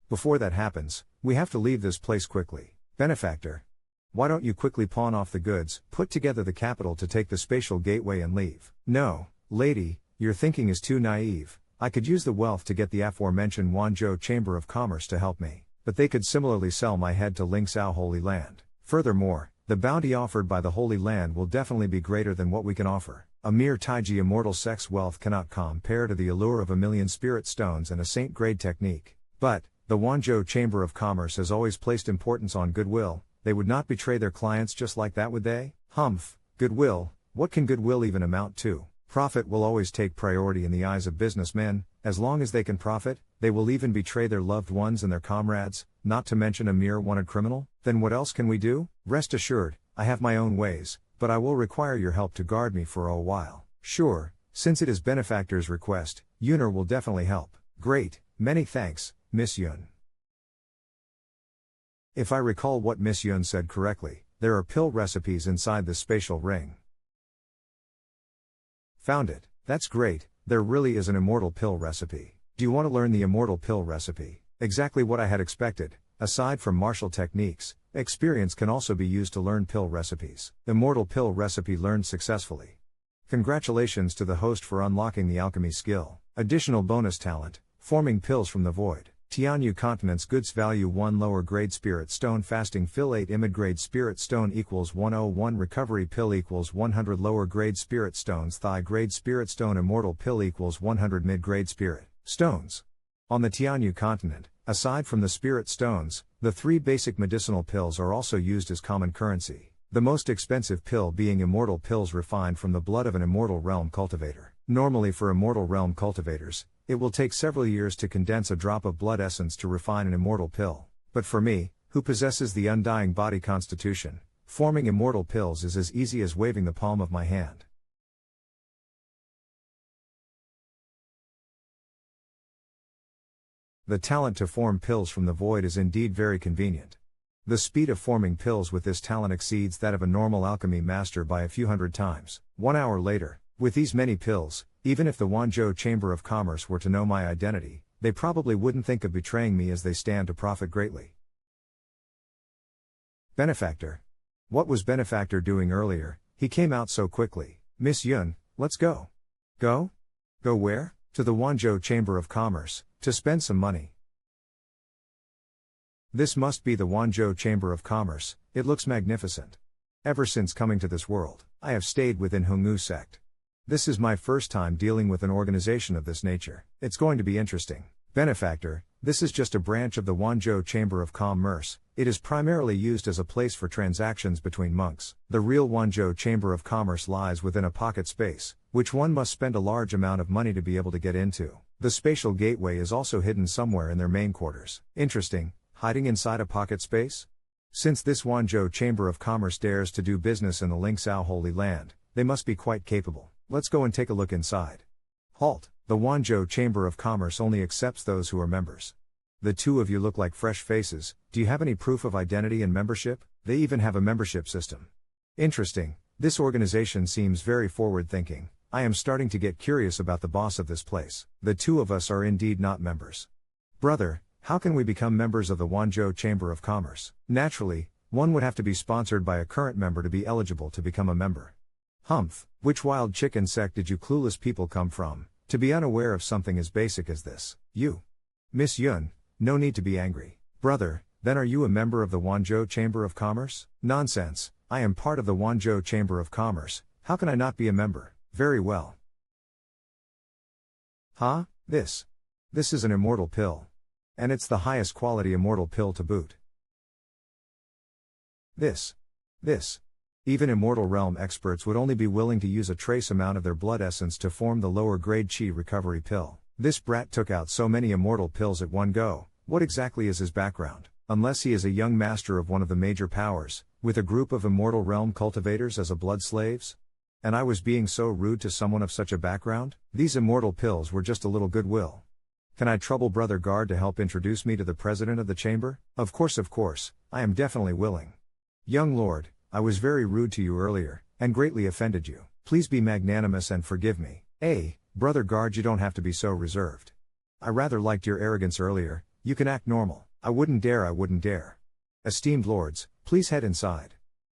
Before that happens, we have to leave this place quickly. Benefactor. Why don't you quickly pawn off the goods, put together the capital to take the spatial gateway and leave? No, lady, your thinking is too naive. I could use the wealth to get the aforementioned Wanzhou Chamber of Commerce to help me, but they could similarly sell my head to Lingsao Holy Land. Furthermore, the bounty offered by the Holy Land will definitely be greater than what we can offer. A mere Taiji immortal sex wealth cannot compare to the allure of 1,000,000 spirit stones and a saint-grade technique. But, the Wanzhou Chamber of Commerce has always placed importance on goodwill. They would not betray their clients just like that, would they? Humph, goodwill, what can goodwill even amount to? Profit will always take priority in the eyes of businessmen. As long as they can profit, they will even betray their loved ones and their comrades, not to mention a mere wanted criminal. Then what else can we do? Rest assured, I have my own ways, but I will require your help to guard me for a while. Sure, since it is benefactor's request, Yuner will definitely help. Great, many thanks, Miss Yun. If I recall what Miss Yun said correctly, there are pill recipes inside the spatial ring. Found it. That's great, there really is an immortal pill recipe. Do you want to learn the immortal pill recipe? Exactly what I had expected. Aside from martial techniques, experience can also be used to learn pill recipes. Immortal pill recipe learned successfully. Congratulations to the host for unlocking the alchemy skill. Additional bonus talent, forming pills from the void. Tianyu Continent's goods value 1 lower grade spirit stone fasting fill 8 imid grade spirit stone equals 101 recovery pill equals 100 lower grade spirit stones thigh grade spirit stone immortal pill equals 100 mid grade spirit stones. On the Tianyu Continent, aside from the spirit stones, the 3 basic medicinal pills are also used as common currency. The most expensive pill being immortal pills refined from the blood of an immortal realm cultivator. Normally for immortal realm cultivators, it will take several years to condense a drop of blood essence to refine an immortal pill. But for me, who possesses the undying body constitution, forming immortal pills is as easy as waving the palm of my hand. The talent to form pills from the void is indeed very convenient. The speed of forming pills with this talent exceeds that of a normal alchemy master by a few hundred times. 1 hour later, with these many pills, even if the Wanzhou Chamber of Commerce were to know my identity, they probably wouldn't think of betraying me as they stand to profit greatly. Benefactor. What was Benefactor doing earlier? He came out so quickly. Miss Yun, let's go. Go? Go where? To the Wanzhou Chamber of Commerce, to spend some money. This must be the Wanzhou Chamber of Commerce, it looks magnificent. Ever since coming to this world, I have stayed within Hongwu sect. This is my first time dealing with an organization of this nature. It's going to be interesting. Benefactor, this is just a branch of the Wanzhou Chamber of Commerce. It is primarily used as a place for transactions between monks. The real Wanzhou Chamber of Commerce lies within a pocket space, which one must spend a large amount of money to be able to get into. The spatial gateway is also hidden somewhere in their main quarters. Interesting, hiding inside a pocket space? Since this Wanzhou Chamber of Commerce dares to do business in the Lingsao Holy Land, they must be quite capable. Let's go and take a look inside. Halt, the Wanzhou Chamber of Commerce only accepts those who are members. The two of you look like fresh faces. Do you have any proof of identity and membership? They even have a membership system. Interesting, this organization seems very forward-thinking. I am starting to get curious about the boss of this place. The two of us are indeed not members. Brother, how can we become members of the Wanzhou Chamber of Commerce? Naturally, one would have to be sponsored by a current member to be eligible to become a member. Humph, which wild chicken sect did you clueless people come from, to be unaware of something as basic as this? You. Miss Yun, no need to be angry. Brother, then are you a member of the Wanzhou Chamber of Commerce? Nonsense, I am part of the Wanzhou Chamber of Commerce, how can I not be a member? Very well. Huh? This is an immortal pill. And it's the highest quality immortal pill to boot. This. Even immortal realm experts would only be willing to use a trace amount of their blood essence to form the lower grade chi recovery pill. This brat took out so many immortal pills at one go. What exactly is his background? Unless he is a young master of one of the major powers, with a group of immortal realm cultivators as a blood slaves? And I was being so rude to someone of such a background? These immortal pills were just a little goodwill. Can I trouble Brother Guard to help introduce me to the president of the chamber? Of course, I am definitely willing. Young lord, I was very rude to you earlier, and greatly offended you. Please be magnanimous and forgive me. Brother Guard, you don't have to be so reserved. I rather liked your arrogance earlier. You can act normal. I wouldn't dare. Esteemed lords, please head inside.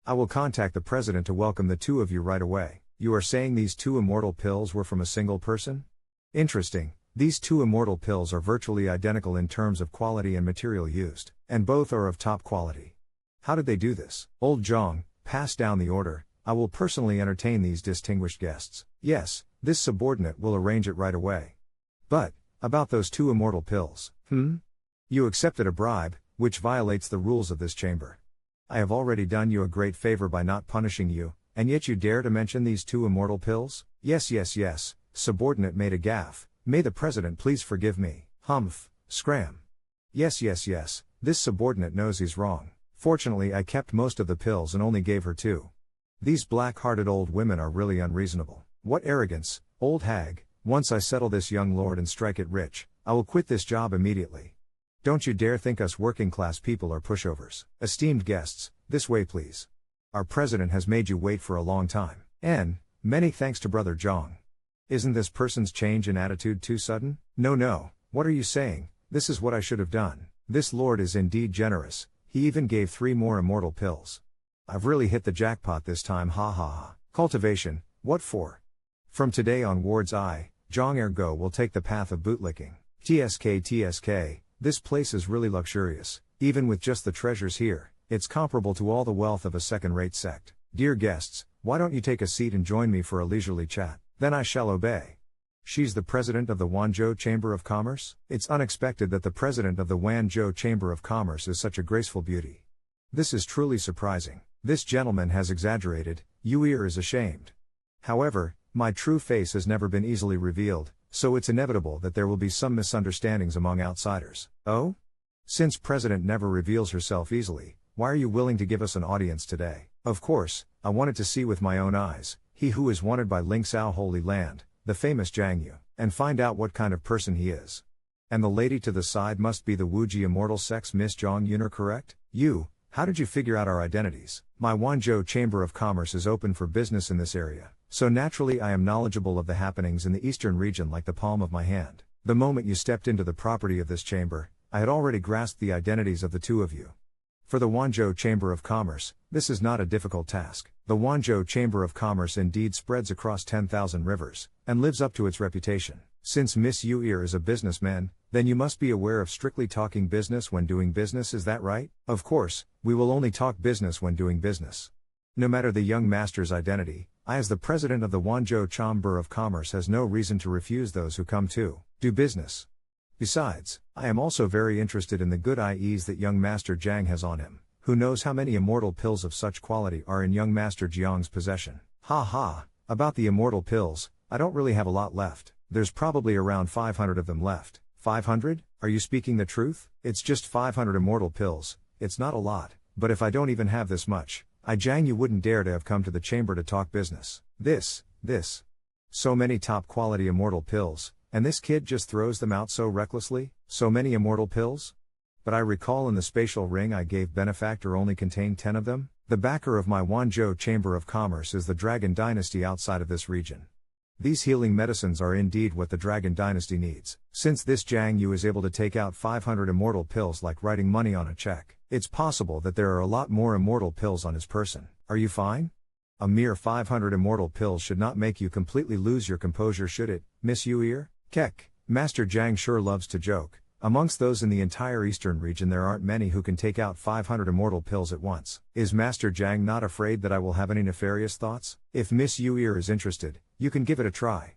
I will contact the president to welcome the two of you right away. You are saying these two immortal pills were from a single person? Interesting, these two immortal pills are virtually identical in terms of quality and material used, and both are of top quality. How did they do this? Old Zhang, pass down the order. I will personally entertain these distinguished guests. Yes, this subordinate will arrange it right away. But, about those two immortal pills, You accepted a bribe, which violates the rules of this chamber. I have already done you a great favor by not punishing you, and yet you dare to mention these two immortal pills? Yes, subordinate made a gaffe. May the president please forgive me. Humph, scram. Yes, this subordinate knows he's wrong. Fortunately I kept most of the pills and only gave her two. These black-hearted old women are really unreasonable. What arrogance, old hag. Once I settle this young lord and strike it rich, I will quit this job immediately. Don't you dare think us working-class people are pushovers. Esteemed guests, this way please. Our president has made you wait for a long time. And, many thanks to Brother Zhang. Isn't this person's change in attitude too sudden? No, what are you saying? This is what I should have done. This lord is indeed generous, he even gave 3 more immortal pills. I've really hit the jackpot this time, ha. Cultivation, what for? From today onwards I, Zhang Ergo will take the path of bootlicking. TSK, this place is really luxurious, even with just the treasures here, it's comparable to all the wealth of a second-rate sect. Dear guests, why don't you take a seat and join me for a leisurely chat, then I shall obey. She's the president of the Wanzhou Chamber of Commerce? It's unexpected that the president of the Wanzhou Chamber of Commerce is such a graceful beauty. This is truly surprising. This gentleman has exaggerated, Yuir is ashamed. However, my true face has never been easily revealed, so it's inevitable that there will be some misunderstandings among outsiders. Oh? Since President never reveals herself easily, why are you willing to give us an audience today? Of course, I wanted to see with my own eyes, he who is wanted by Lingsao Holy Land, the famous Zhang Yu, and find out what kind of person he is. And the lady to the side must be the Wuji immortal sex Miss Zhang Yuner, correct? You, how did you figure out our identities? My Wanzhou Chamber of Commerce is open for business in this area, so naturally I am knowledgeable of the happenings in the eastern region like the palm of my hand. The moment you stepped into the property of this chamber, I had already grasped the identities of the two of you. For the Wanzhou Chamber of Commerce, this is not a difficult task. The Wanzhou Chamber of Commerce indeed spreads across 10,000 rivers, and lives up to its reputation. Since Miss Yuir is a businessman, then you must be aware of strictly talking business when doing business, is that right? Of course, we will only talk business when doing business. No matter the young master's identity, I as the president of the Wanzhou Chamber of Commerce has no reason to refuse those who come to do business. Besides, I am also very interested in the good IEs that young Master Jiang has on him. Who knows how many immortal pills of such quality are in young Master Jiang's possession. About the immortal pills, I don't really have a lot left. There's probably around 500 of them left. 500? Are you speaking the truth? It's just 500 immortal pills, it's not a lot, but if I don't even have this much, Jiang Yu wouldn't dare to have come to the chamber to talk business. This. So many top quality immortal pills, and this kid just throws them out so recklessly? So many immortal pills? But I recall in the spatial ring I gave benefactor only contained 10 of them. The backer of my Wanzhou Chamber of Commerce is the Dragon Dynasty outside of this region. These healing medicines are indeed what the Dragon Dynasty needs. Since this Jiang Yu is able to take out 500 immortal pills like writing money on a check, it's possible that there are a lot more immortal pills on his person. Are you fine? A mere 500 immortal pills should not make you completely lose your composure, should it, Miss Yuir? Kek, Master Jiang sure loves to joke. Amongst those in the entire eastern region there aren't many who can take out 500 immortal pills at once. Is Master Jiang not afraid that I will have any nefarious thoughts? If Miss Yuir is interested, you can give it a try.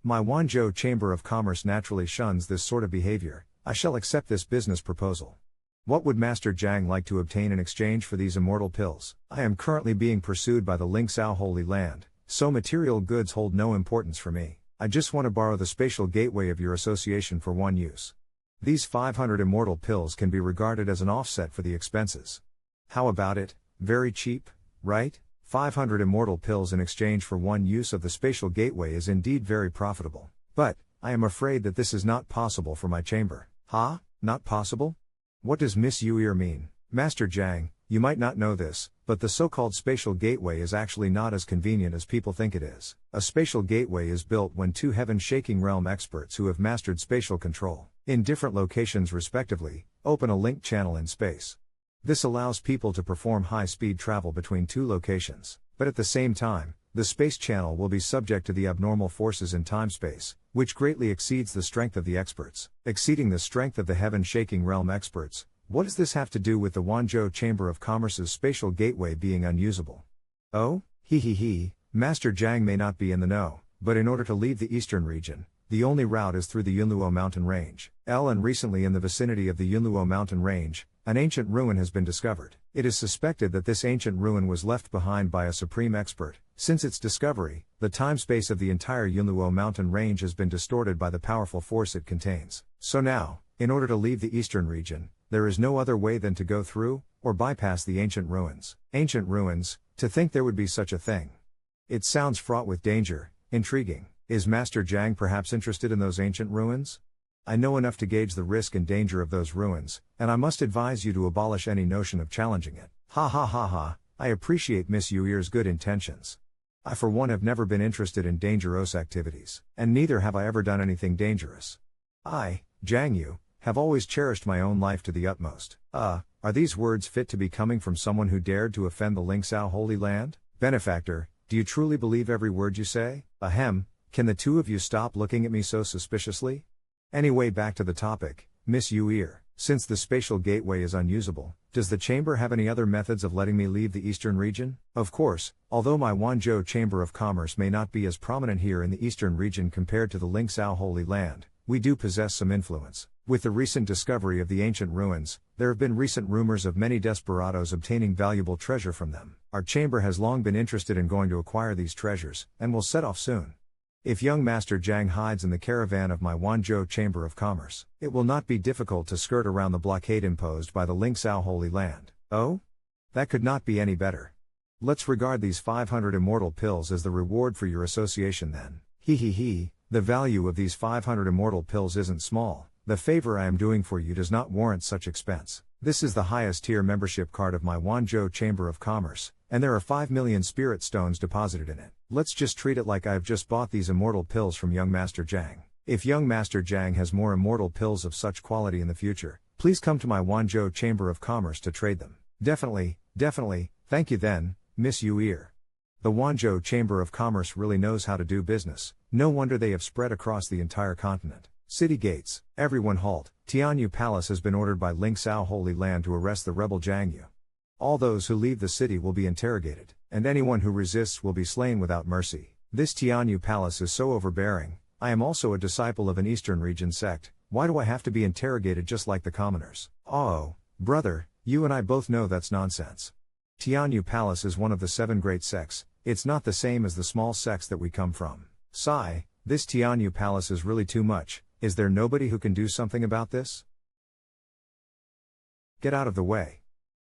My Wanzhou Chamber of Commerce naturally shuns this sort of behavior. I shall accept this business proposal. What would Master Jiang like to obtain in exchange for these immortal pills? I am currently being pursued by the Lingsao Holy Land, so material goods hold no importance for me. I just want to borrow the spatial gateway of your association for one use. These 500 immortal pills can be regarded as an offset for the expenses. How about it? Very cheap, right? 500 immortal pills in exchange for one use of the spatial gateway is indeed very profitable. But, I am afraid that this is not possible for my chamber. Not possible? What does Miss Yuir mean? Master Jiang, you might not know this, but the so-called spatial gateway is actually not as convenient as people think it is. A spatial gateway is built when two heaven-shaking realm experts who have mastered spatial control in different locations respectively, open a link channel in space. This allows people to perform high-speed travel between two locations, but at the same time, the space channel will be subject to the abnormal forces in time-space, which greatly exceeds the strength of the experts. Exceeding the strength of the heaven-shaking realm experts, what does this have to do with the Wanzhou Chamber of Commerce's spatial gateway being unusable? Oh, Master Jiang may not be in the know, but in order to leave the eastern region, the only route is through the Yunluo mountain range. And recently in the vicinity of the Yunluo mountain range, an ancient ruin has been discovered. It is suspected that this ancient ruin was left behind by a supreme expert. Since its discovery, the time-space of the entire Yunluo mountain range has been distorted by the powerful force it contains. So now, in order to leave the eastern region, there is no other way than to go through, or bypass the ancient ruins. Ancient ruins, to think there would be such a thing. It sounds fraught with danger, intriguing. Is Master Jiang perhaps interested in those ancient ruins? I know enough to gauge the risk and danger of those ruins, and I must advise you to abolish any notion of challenging it. Ha, I appreciate Miss Yu'er's good intentions. I for one have never been interested in dangerous activities, and neither have I ever done anything dangerous. I, Jiang Yu, have always cherished my own life to the utmost. Are these words fit to be coming from someone who dared to offend the Lingsao Holy Land? Benefactor, do you truly believe every word you say? Ahem, can the two of you stop looking at me so suspiciously? Anyway, back to the topic, Miss Yu'er, since the spatial gateway is unusable, does the chamber have any other methods of letting me leave the eastern region? Of course, although my Wanzhou Chamber of Commerce may not be as prominent here in the eastern region compared to the Lingsao Holy Land, we do possess some influence. With the recent discovery of the ancient ruins, there have been recent rumors of many desperados obtaining valuable treasure from them. Our chamber has long been interested in going to acquire these treasures, and will set off soon. If young Master Jiang hides in the caravan of my Wanzhou Chamber of Commerce, it will not be difficult to skirt around the blockade imposed by the Lingsao Holy Land. Oh? That could not be any better. Let's regard these 500 immortal pills as the reward for your association then. The value of these 500 immortal pills isn't small. The favor I am doing for you does not warrant such expense. This is the highest tier membership card of my Wanzhou Chamber of Commerce, and there are 5 million spirit stones deposited in it. Let's just treat it like I have just bought these immortal pills from young Master Jiang. If young Master Jiang has more immortal pills of such quality in the future, please come to my Wanzhou Chamber of Commerce to trade them. Definitely, thank you then, Miss Yu'er. The Wanzhou Chamber of Commerce really knows how to do business. No wonder they have spread across the entire continent. City gates, everyone halt. Tianyu Palace has been ordered by Lingsao Holy Land to arrest the rebel Jiang Yu. All those who leave the city will be interrogated, and anyone who resists will be slain without mercy. This Tianyu Palace is so overbearing. I am also a disciple of an Eastern region sect. Why do I have to be interrogated just like the commoners? Oh, brother, you and I both know that's nonsense. Tianyu Palace is one of the 7 great sects. It's not the same as the small sects that we come from. Sigh, this Tianyu Palace is really too much. Is there nobody who can do something about this? Get out of the way.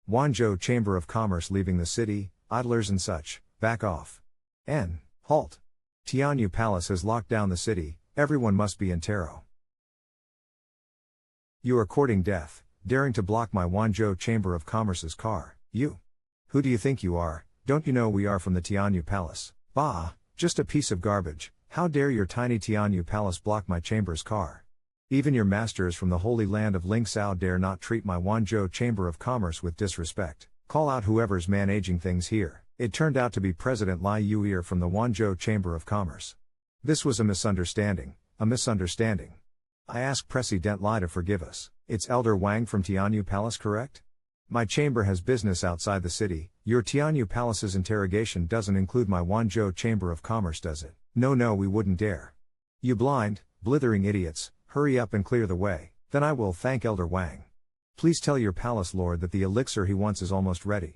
Wanzhou Chamber of Commerce leaving the city, idlers and such, back off. Halt. Tianyu Palace has locked down the city, everyone must be in terror. You are courting death, daring to block my Wanzhou Chamber of Commerce's car. You. Who do you think you are? Don't you know we are from the Tianyu Palace? Bah, just a piece of garbage. How dare your tiny Tianyu Palace block my chamber's car? Even your masters from the Holy Land of Lingsao dare not treat my Wanzhou Chamber of Commerce with disrespect. Call out whoever's managing things here. It turned out to be President Lai Yu'er from the Wanzhou Chamber of Commerce. This was a misunderstanding. I ask President Lai to forgive us. It's Elder Wang from Tianyu Palace, correct? My chamber has business outside the city. Your Tianyu Palace's interrogation doesn't include my Wanzhou Chamber of Commerce, does it? No, we wouldn't dare. You blind, blithering idiots, hurry up and clear the way, then I will thank Elder Wang. Please tell your palace lord that the elixir he wants is almost ready.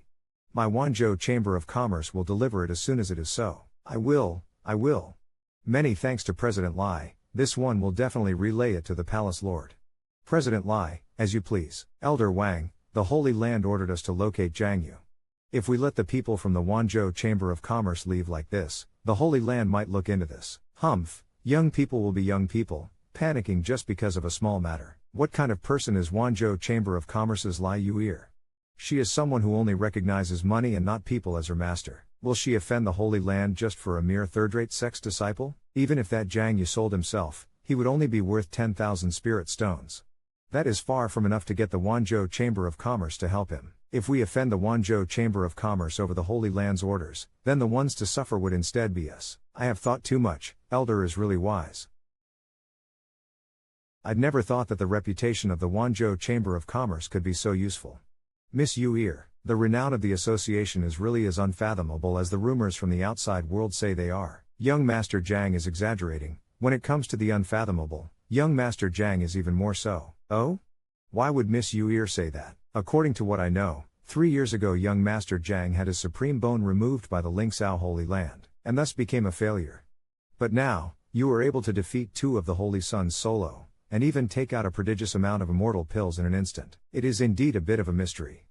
My Wanzhou Chamber of Commerce will deliver it as soon as it is so. I will. Many thanks to President Lai, this one will definitely relay it to the palace lord. President Lai, as you please. Elder Wang, the Holy Land ordered us to locate Jiang Yu. If we let the people from the Wanzhou Chamber of Commerce leave like this, the Holy Land might look into this. Young people will be young people, panicking just because of a small matter. What kind of person is Wanzhou Chamber of Commerce's Lai Yu'er? She is someone who only recognizes money and not people as her master. Will she offend the Holy Land just for a mere third-rate sex disciple? Even if that Jiang Yu sold himself, he would only be worth 10,000 spirit stones. That is far from enough to get the Wanzhou Chamber of Commerce to help him. If we offend the Wanzhou Chamber of Commerce over the Holy Land's orders, then the ones to suffer would instead be us. I have thought too much, Elder is really wise. I'd never thought that the reputation of the Wanzhou Chamber of Commerce could be so useful. Miss Yu Ear, the renown of the association is really as unfathomable as the rumors from the outside world say they are. Young Master Jiang is exaggerating. When it comes to the unfathomable, young Master Jiang is even more so. Oh? Why would Miss Yu Ear say that? According to what I know, 3 years ago young Master Jiang had his supreme bone removed by the Lingxiao Holy Land, and thus became a failure. But now, you were able to defeat 2 of the Holy Sons solo, and even take out a prodigious amount of immortal pills in an instant. It is indeed a bit of a mystery.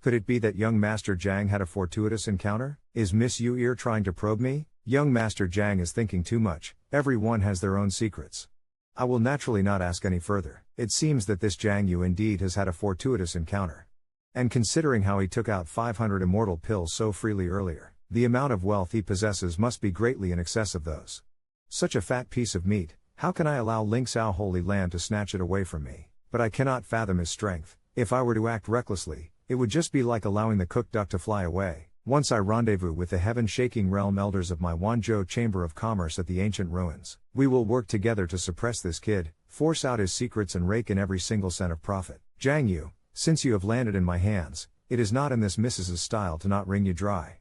Could it be that young Master Jiang had a fortuitous encounter? Is Miss Yu Ear trying to probe me? Young Master Jiang is thinking too much. Everyone has their own secrets. I will naturally not ask any further. It seems that this Jiang Yu indeed has had a fortuitous encounter. And considering how he took out 500 immortal pills so freely earlier, the amount of wealth he possesses must be greatly in excess of those. Such a fat piece of meat, how can I allow Lingxiao Holy Land to snatch it away from me? But I cannot fathom his strength. If I were to act recklessly, it would just be like allowing the cooked duck to fly away. Once I rendezvous with the heaven-shaking realm elders of my Wanzhou Chamber of Commerce at the ancient ruins, we will work together to suppress this kid, force out his secrets and rake in every single cent of profit. Jiang Yu, since you have landed in my hands, it is not in this Mrs.'s style to not wring you dry.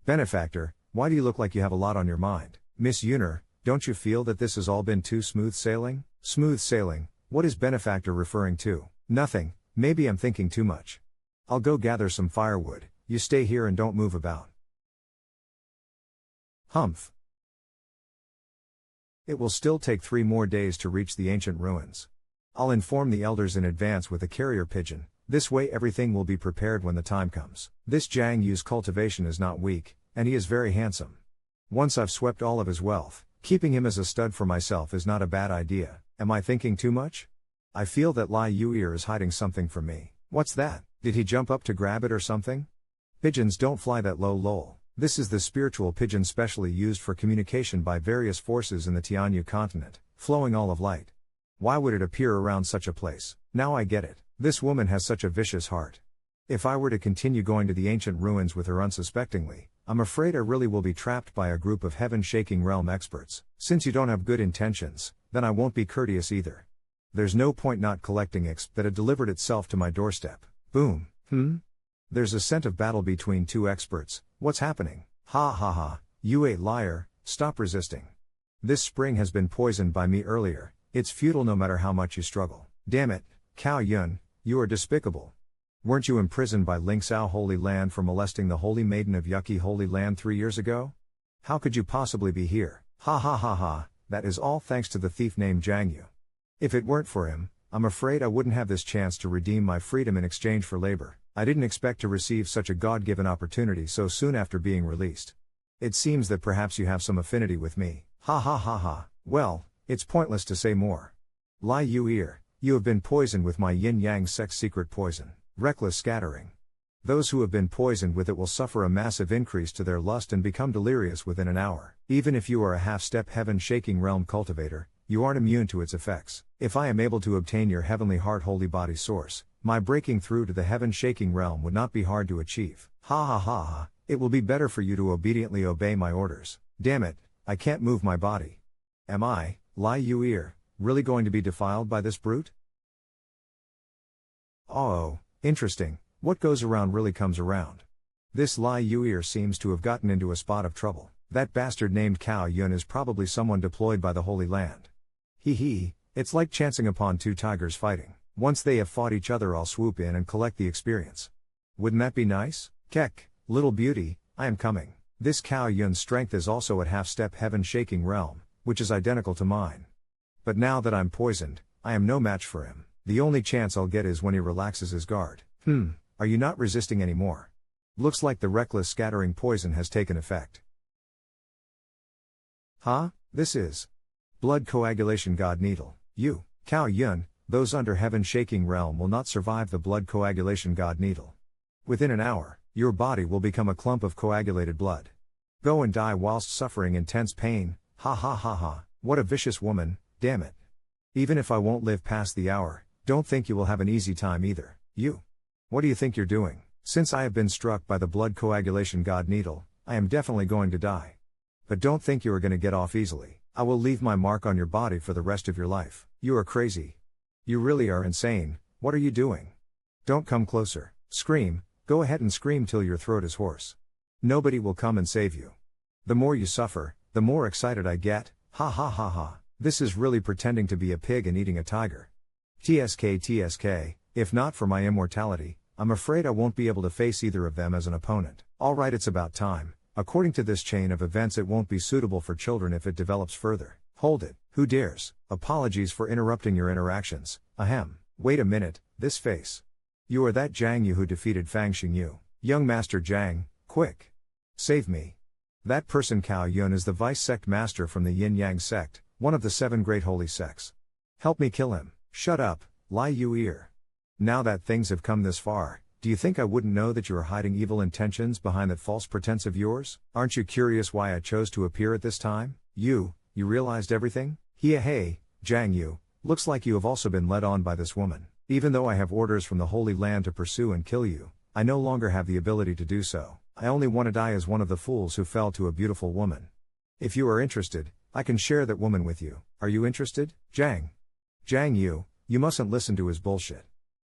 Benefactor, why do you look like you have a lot on your mind? Miss Yuner, don't you feel that this has all been too smooth sailing? Smooth sailing, what is Benefactor referring to? Nothing, maybe I'm thinking too much. I'll go gather some firewood, you stay here and don't move about. Humph. It will still take 3 more days to reach the ancient ruins. I'll inform the elders in advance with a carrier pigeon, this way everything will be prepared when the time comes. This Jiang Yu's cultivation is not weak, and he is very handsome. Once I've swept all of his wealth, keeping him as a stud for myself is not a bad idea. Am I thinking too much? I feel that Lai Yu Ear is hiding something from me. What's that? Did he jump up to grab it or something? Pigeons don't fly that low lol. This is the spiritual pigeon specially used for communication by various forces in the Tianyu continent, flowing all of light. Why would it appear around such a place? Now I get it. This woman has such a vicious heart. If I were to continue going to the ancient ruins with her unsuspectingly, I'm afraid I really will be trapped by a group of heaven-shaking realm experts. Since you don't have good intentions, then I won't be courteous either. There's no point not collecting exp that had delivered itself to my doorstep. Boom. There's a scent of battle between 2 experts. What's happening? Ha ha ha, you a liar, stop resisting. This spring has been poisoned by me earlier, it's futile no matter how much you struggle. Damn it, Cao Yun, you are despicable. Weren't you imprisoned by Lingxiao Holy Land for molesting the Holy Maiden of Yucky Holy Land 3 years ago? How could you possibly be here? Ha ha ha ha, that is all thanks to the thief named Jiang Yu. If it weren't for him, I'm afraid I wouldn't have this chance to redeem my freedom in exchange for labor. I didn't expect to receive such a God-given opportunity so soon after being released. It seems that perhaps you have some affinity with me. Ha ha ha ha, well, it's pointless to say more. Lai Yu Ear, you have been poisoned with my yin-yang sex secret poison, reckless scattering. Those who have been poisoned with it will suffer a massive increase to their lust and become delirious within an hour. Even if you are a half-step heaven-shaking realm cultivator, you aren't immune to its effects. If I am able to obtain your heavenly heart holy body source, my breaking through to the heaven-shaking realm would not be hard to achieve. Ha ha ha ha, it will be better for you to obediently obey my orders. Damn it, I can't move my body. Am I, Lai Yu Ear, really going to be defiled by this brute? Oh, interesting, what goes around really comes around. This Lai Yu Ear seems to have gotten into a spot of trouble. That bastard named Cao Yun is probably someone deployed by the Holy Land. Hee, it's like chancing upon 2 tigers fighting. Once they have fought each other, I'll swoop in and collect the experience. Wouldn't that be nice? Kek, little beauty, I am coming. This Cao Yun's strength is also at half-step heaven-shaking realm, which is identical to mine. But now that I'm poisoned, I am no match for him. The only chance I'll get is when he relaxes his guard. Are you not resisting anymore? Looks like the reckless scattering poison has taken effect. Huh? This is blood coagulation god needle. You, Cao Yun, those under heaven-shaking realm will not survive the blood coagulation god needle. Within an hour, your body will become a clump of coagulated blood. Go and die whilst suffering intense pain. Ha ha ha ha. What a vicious woman, damn it. Even if I won't live past the hour, don't think you will have an easy time either. You. What do you think you're doing? Since I have been struck by the blood coagulation god needle, I am definitely going to die. But don't think you are going to get off easily. I will leave my mark on your body for the rest of your life. You are crazy. You really are insane. What are you doing? Don't come closer. Scream, go ahead and scream till your throat is hoarse. Nobody will come and save you. The more you suffer, the more excited I get. Ha ha ha ha. This is really pretending to be a pig and eating a tiger. TSK, if not for my immortality, I'm afraid I won't be able to face either of them as an opponent. Alright, it's about time. According to this chain of events, it won't be suitable for children if it develops further. Hold it, who dares? Apologies for interrupting your interactions. Ahem. Wait a minute, this face. You are that Jiang Yu who defeated Fang Xingyu. Young Master Jiang, quick. Save me. That person Cao Yun is the vice sect master from the Yin Yang sect, one of the 7 great holy sects. Help me kill him. Shut up, Lai Yu ear. Now that things have come this far, do you think I wouldn't know that you are hiding evil intentions behind that false pretense of yours? Aren't you curious why I chose to appear at this time? You realized everything? Hey, Jiang Yu, looks like you have also been led on by this woman. Even though I have orders from the Holy Land to pursue and kill you, I no longer have the ability to do so. I only want to die as one of the fools who fell to a beautiful woman. If you are interested, I can share that woman with you. Are you interested? Jiang Yu, you mustn't listen to his bullshit.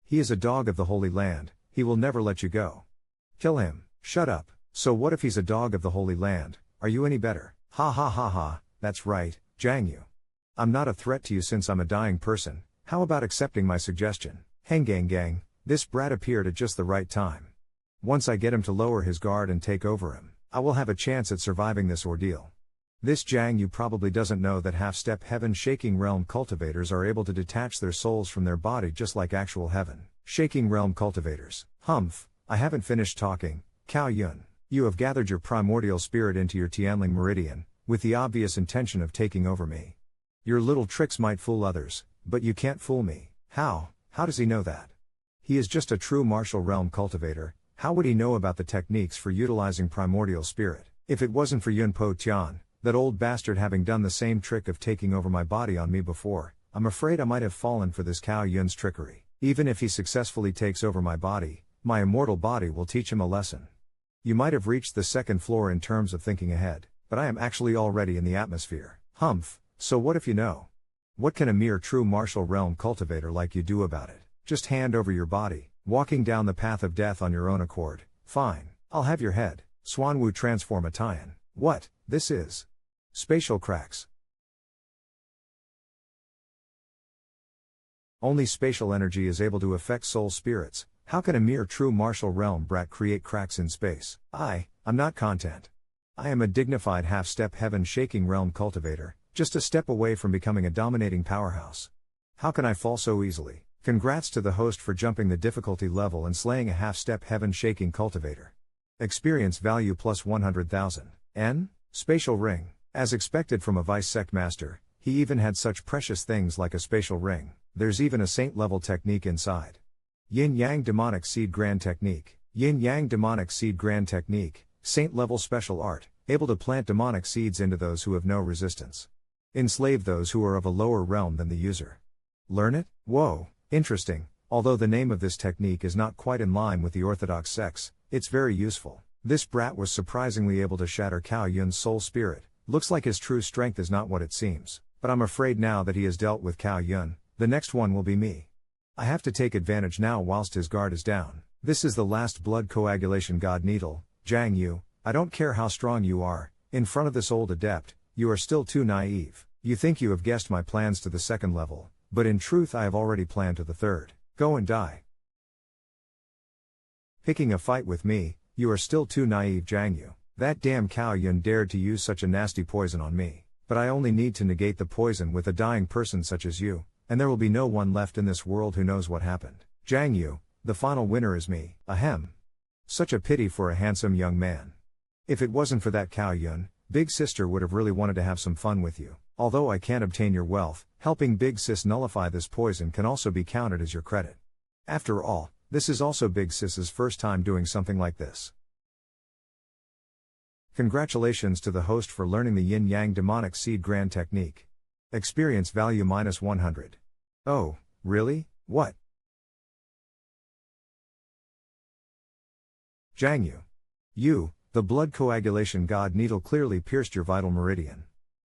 He is a dog of the Holy Land, he will never let you go. Kill him. Shut up. So what if he's a dog of the Holy Land? Are you any better? Ha ha ha ha, that's right, Jiang Yu. I'm not a threat to you since I'm a dying person. How about accepting my suggestion? Hang gang, this brat appeared at just the right time. Once I get him to lower his guard and take over him, I will have a chance at surviving this ordeal. This Jiang Yu probably doesn't know that half-step heaven-shaking realm cultivators are able to detach their souls from their body just like actual heaven-shaking realm cultivators. Humph, I haven't finished talking, Cao Yun. You have gathered your primordial spirit into your Tianling meridian, with the obvious intention of taking over me. Your little tricks might fool others, but you can't fool me. How does he know that? He is just a true martial realm cultivator. How would he know about the techniques for utilizing primordial spirit? If it wasn't for Yun Po Tian, that old bastard having done the same trick of taking over my body on me before, I'm afraid I might have fallen for this Cao Yun's trickery. Even if he successfully takes over my body, my immortal body will teach him a lesson. You might have reached the 2nd floor in terms of thinking ahead, but I am actually already in the atmosphere. Humph, so what if you know? What can a mere true martial realm cultivator like you do about it? Just hand over your body, walking down the path of death on your own accord. Fine, I'll have your head. Swanwu transformation. What? This is spatial cracks. Only spatial energy is able to affect soul spirits. How can a mere true martial realm brat create cracks in space? I'm not content. I am a dignified half-step heaven-shaking realm cultivator, just a step away from becoming a dominating powerhouse. How can I fall so easily? Congrats to the host for jumping the difficulty level and slaying a half-step heaven-shaking cultivator. Experience value plus 100,000. Spatial ring. As expected from a vice sect master, he even had such precious things like a spatial ring. There's even a saint-level technique inside. Yin Yang Demonic Seed Grand Technique. Yin Yang Demonic Seed Grand Technique, saint-level special art, able to plant demonic seeds into those who have no resistance. Enslave those who are of a lower realm than the user. Learn it? Whoa, interesting. Although the name of this technique is not quite in line with the orthodox sects, it's very useful. This brat was surprisingly able to shatter Cao Yun's soul spirit. Looks like his true strength is not what it seems, but I'm afraid now that he has dealt with Cao Yun, the next one will be me. I have to take advantage now whilst his guard is down. This is the last blood coagulation god needle. Jiang Yu, I don't care how strong you are, in front of this old adept, you are still too naive. You think you have guessed my plans to the 2nd level, but in truth I have already planned to the 3rd. Go and die. Picking a fight with me, you are still too naive, Jiang Yu. That damn Cao Yun dared to use such a nasty poison on me, but I only need to negate the poison with a dying person such as you, and there will be no one left in this world who knows what happened. Jiang Yu, the final winner is me. Ahem. Such a pity for a handsome young man. If it wasn't for that Cao Yun, Big Sister would have really wanted to have some fun with you. Although I can't obtain your wealth, helping Big Sis nullify this poison can also be counted as your credit. After all, this is also Big Sis's first time doing something like this. Congratulations to the host for learning the Yin Yang Demonic Seed Grand Technique. Experience value minus 100. Oh, really? What? Jiangyu. You, the blood coagulation god needle clearly pierced your vital meridian.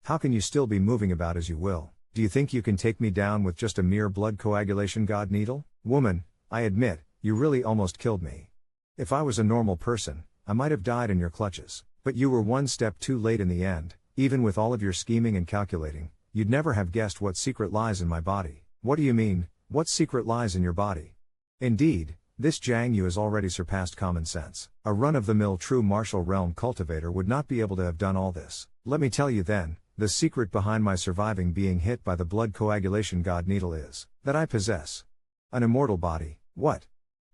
How can you still be moving about as you will? Do you think you can take me down with just a mere blood coagulation god needle? Woman, I admit, you really almost killed me. If I was a normal person, I might have died in your clutches. But you were one step too late in the end. Even with all of your scheming and calculating, you'd never have guessed what secret lies in my body. What do you mean, what secret lies in your body? Indeed, this Jiangyu has already surpassed common sense. A run-of-the-mill true martial realm cultivator would not be able to have done all this. Let me tell you then, the secret behind my surviving being hit by the blood coagulation god needle is that I possess an immortal body. What?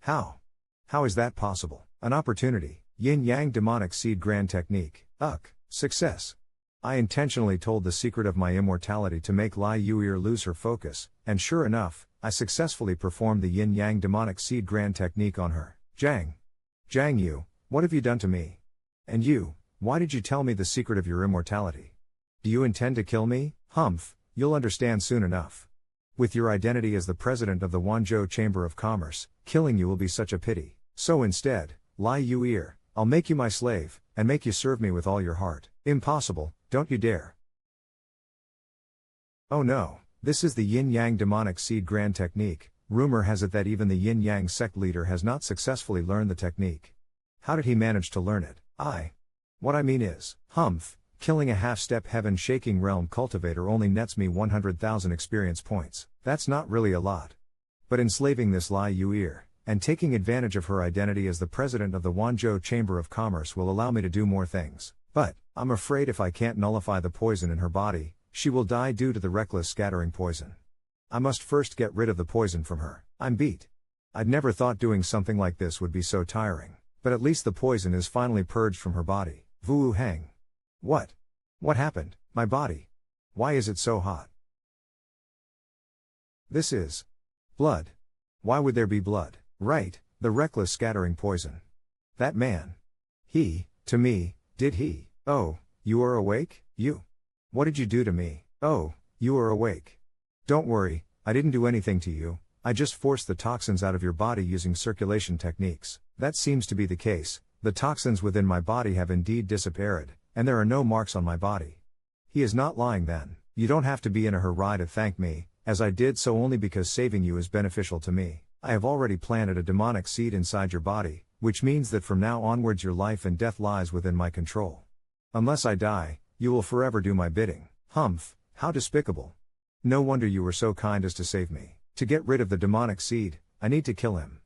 How? How is that possible? An opportunity. Yin-yang demonic seed grand technique. Success. I intentionally told the secret of my immortality to make Lai Yu'er lose her focus, and sure enough, I successfully performed the yin-yang demonic seed grand technique on her. Jiangyu, what have you done to me? And you, why did you tell me the secret of your immortality? Do you intend to kill me? Humph, you'll understand soon enough. With your identity as the president of the Wanzhou Chamber of Commerce, killing you will be such a pity. So instead, Lai Yu'er, I'll make you my slave, and make you serve me with all your heart. Impossible, don't you dare. Oh no, this is the yin-yang demonic seed grand technique. Rumor has it that even the yin-yang sect leader has not successfully learned the technique. How did he manage to learn it? What I mean is, Humph, killing a half-step heaven-shaking realm cultivator only nets me 100,000 experience points. That's not really a lot. But enslaving this Lai Yu'er, and taking advantage of her identity as the president of the Wanzhou Chamber of Commerce will allow me to do more things. But, I'm afraid if I can't nullify the poison in her body, she will die due to the reckless scattering poison. I must first get rid of the poison from her. I'm beat. I'd never thought doing something like this would be so tiring. But at least the poison is finally purged from her body. Vu Heng. What? What happened? My body. Why is it so hot? This is blood. Why would there be blood? Right, the reckless scattering poison. That man. To me, did he? Oh, you are awake? You. What did you do to me? Oh, you are awake. Don't worry, I didn't do anything to you, I just forced the toxins out of your body using circulation techniques. That seems to be the case, the toxins within my body have indeed disappeared, and there are no marks on my body. He is not lying then. You don't have to be in a hurry to thank me, as I did so only because saving you is beneficial to me. I have already planted a demonic seed inside your body, which means that from now onwards your life and death lies within my control. Unless I die, you will forever do my bidding. Humph, how despicable. No wonder you were so kind as to save me. To get rid of the demonic seed, I need to kill him.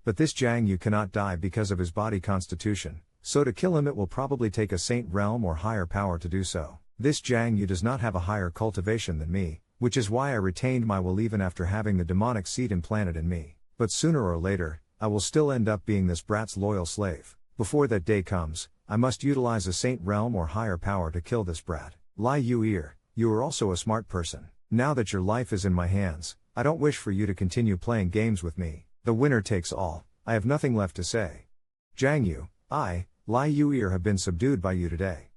But this Jiangyu cannot die because of his body constitution, so to kill him it will probably take a saint realm or higher power to do so. This Jiangyu does not have a higher cultivation than me, which is why I retained my will even after having the demonic seed implanted in me. But sooner or later, I will still end up being this brat's loyal slave. Before that day comes, I must utilize a saint realm or higher power to kill this brat. Lai Yu'er, you are also a smart person. Now that your life is in my hands, I don't wish for you to continue playing games with me. The winner takes all. I have nothing left to say. Jiangyu, I, Lai Yu'er, have been subdued by you today.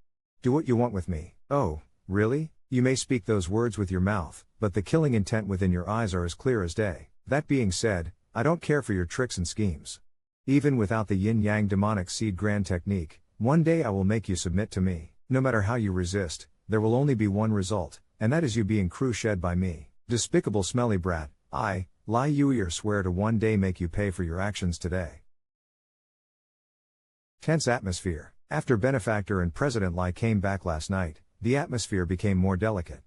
Do what you want with me. Oh, really? You may speak those words with your mouth, but the killing intent within your eyes are as clear as day. That being said, I don't care for your tricks and schemes. Even without the yin-yang demonic seed grand technique, one day I will make you submit to me. No matter how you resist, there will only be one result, and that is you being crucified by me. Despicable smelly brat, I, Lai Yu'er, swear to one day make you pay for your actions today. Tense atmosphere. After Benefactor and President Lai came back last night, the atmosphere became more delicate.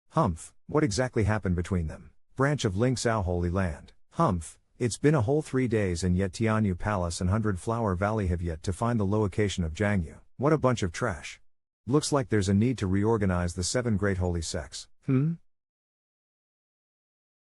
Humph, what exactly happened between them? Branch of Lingsao Holy Land. Humph, it's been a whole 3 days and yet Tianyu Palace and 100 Flower Valley have yet to find the location of Jiangyu. What a bunch of trash. Looks like there's a need to reorganize the 7 great holy sects.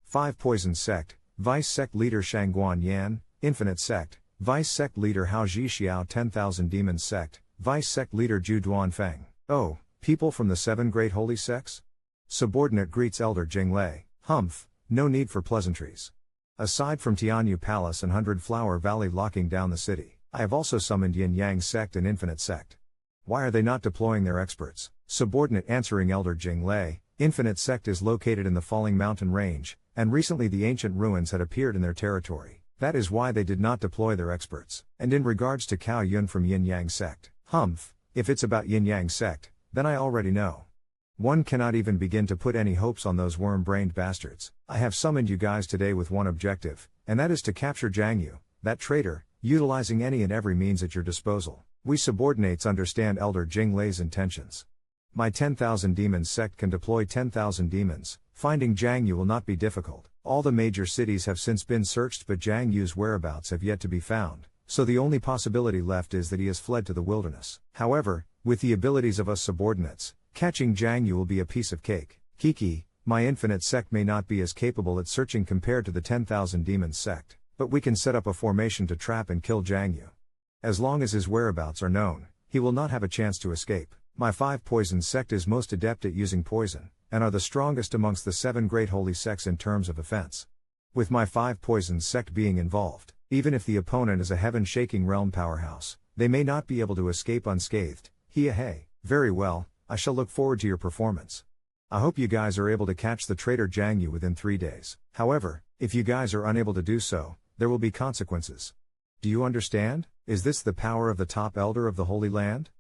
5 Poison Sect, Vice Sect Leader Shangguan Yan, Infinite Sect, Vice Sect Leader Hao Ji Xiao 10,000 Demon Sect, Vice Sect Leader Ju Duan Feng. Oh, people from the 7 great holy sects? Subordinate greets Elder Jing Lei. Humph, no need for pleasantries. Aside from Tianyu Palace and 100 Flower Valley locking down the city, I have also summoned Yin Yang Sect and Infinite Sect. Why are they not deploying their experts? Subordinate answering Elder Jinglei, Infinite Sect is located in the Falling Mountain Range, and recently the ancient ruins had appeared in their territory. That is why they did not deploy their experts. And in regards to Cao Yun from Yin Yang Sect, humph, if it's about Yin Yang Sect, then I already know. One cannot even begin to put any hopes on those worm-brained bastards. I have summoned you guys today with one objective, and that is to capture Jiang Yu, that traitor, utilizing any and every means at your disposal. We subordinates understand Elder Jinglei's intentions. My 10,000 demons sect can deploy 10,000 demons. Finding Jiang Yu will not be difficult. All the major cities have since been searched, but Jiang Yu's whereabouts have yet to be found, so the only possibility left is that he has fled to the wilderness. However, with the abilities of us subordinates, catching Jiang Yu will be a piece of cake. Kiki, my infinite sect may not be as capable at searching compared to the 10,000 demons sect, but we can set up a formation to trap and kill Jiang Yu. As long as his whereabouts are known, he will not have a chance to escape. My 5 poison sect is most adept at using poison, and are the strongest amongst the 7 great holy sects in terms of offense. With my 5 poison sect being involved, even if the opponent is a heaven-shaking realm powerhouse, they may not be able to escape unscathed. Hey, very well, I shall look forward to your performance. I hope you guys are able to catch the traitor Jiang Yu within 3 days. However, if you guys are unable to do so, there will be consequences. Do you understand? Is this the power of the top elder of the Holy Land?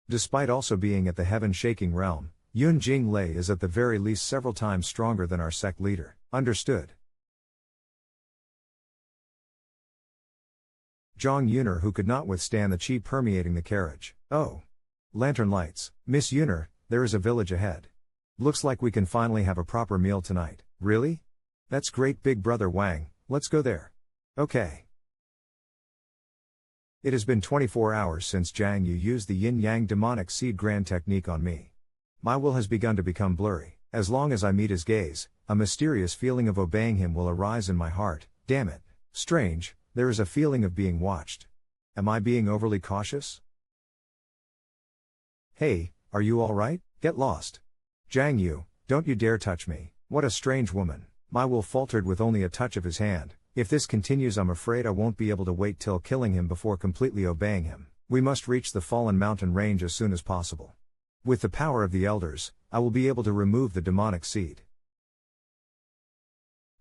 Despite also being at the heaven-shaking realm, Yun Jinglei is at the very least several times stronger than our sect leader. Understood. Zhang Yuner, who could not withstand the qi permeating the carriage. Oh. Lantern lights. Miss Yuner, there is a village ahead. Looks like we can finally have a proper meal tonight. Really? That's great, big brother Wang, let's go there. Okay. It has been 24 hours since Jiang Yu used the yin-yang demonic seed grand technique on me. My will has begun to become blurry. As long as I meet his gaze, a mysterious feeling of obeying him will arise in my heart. Damn it. Strange, there is a feeling of being watched. Am I being overly cautious? Hey, are you alright? Get lost. Jiang Yu, don't you dare touch me. What a strange woman. My will faltered with only a touch of his hand. If this continues, I'm afraid I won't be able to wait till killing him before completely obeying him. We must reach the fallen mountain range as soon as possible. With the power of the elders, I will be able to remove the demonic seed.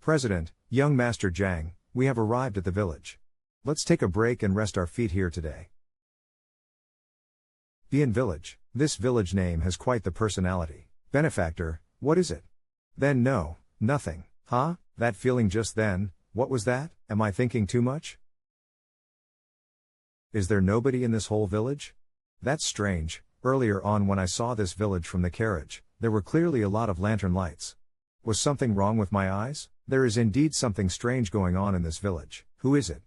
President, young Master Jiang, we have arrived at the village. Let's take a break and rest our feet here today. Bian Village. This village name has quite the personality. Benefactor, what is it? Then no, nothing. Huh? That feeling just then, what was that? Am I thinking too much? Is there nobody in this whole village? That's strange. Earlier on when I saw this village from the carriage, there were clearly a lot of lantern lights. Was something wrong with my eyes? There is indeed something strange going on in this village. Who is it?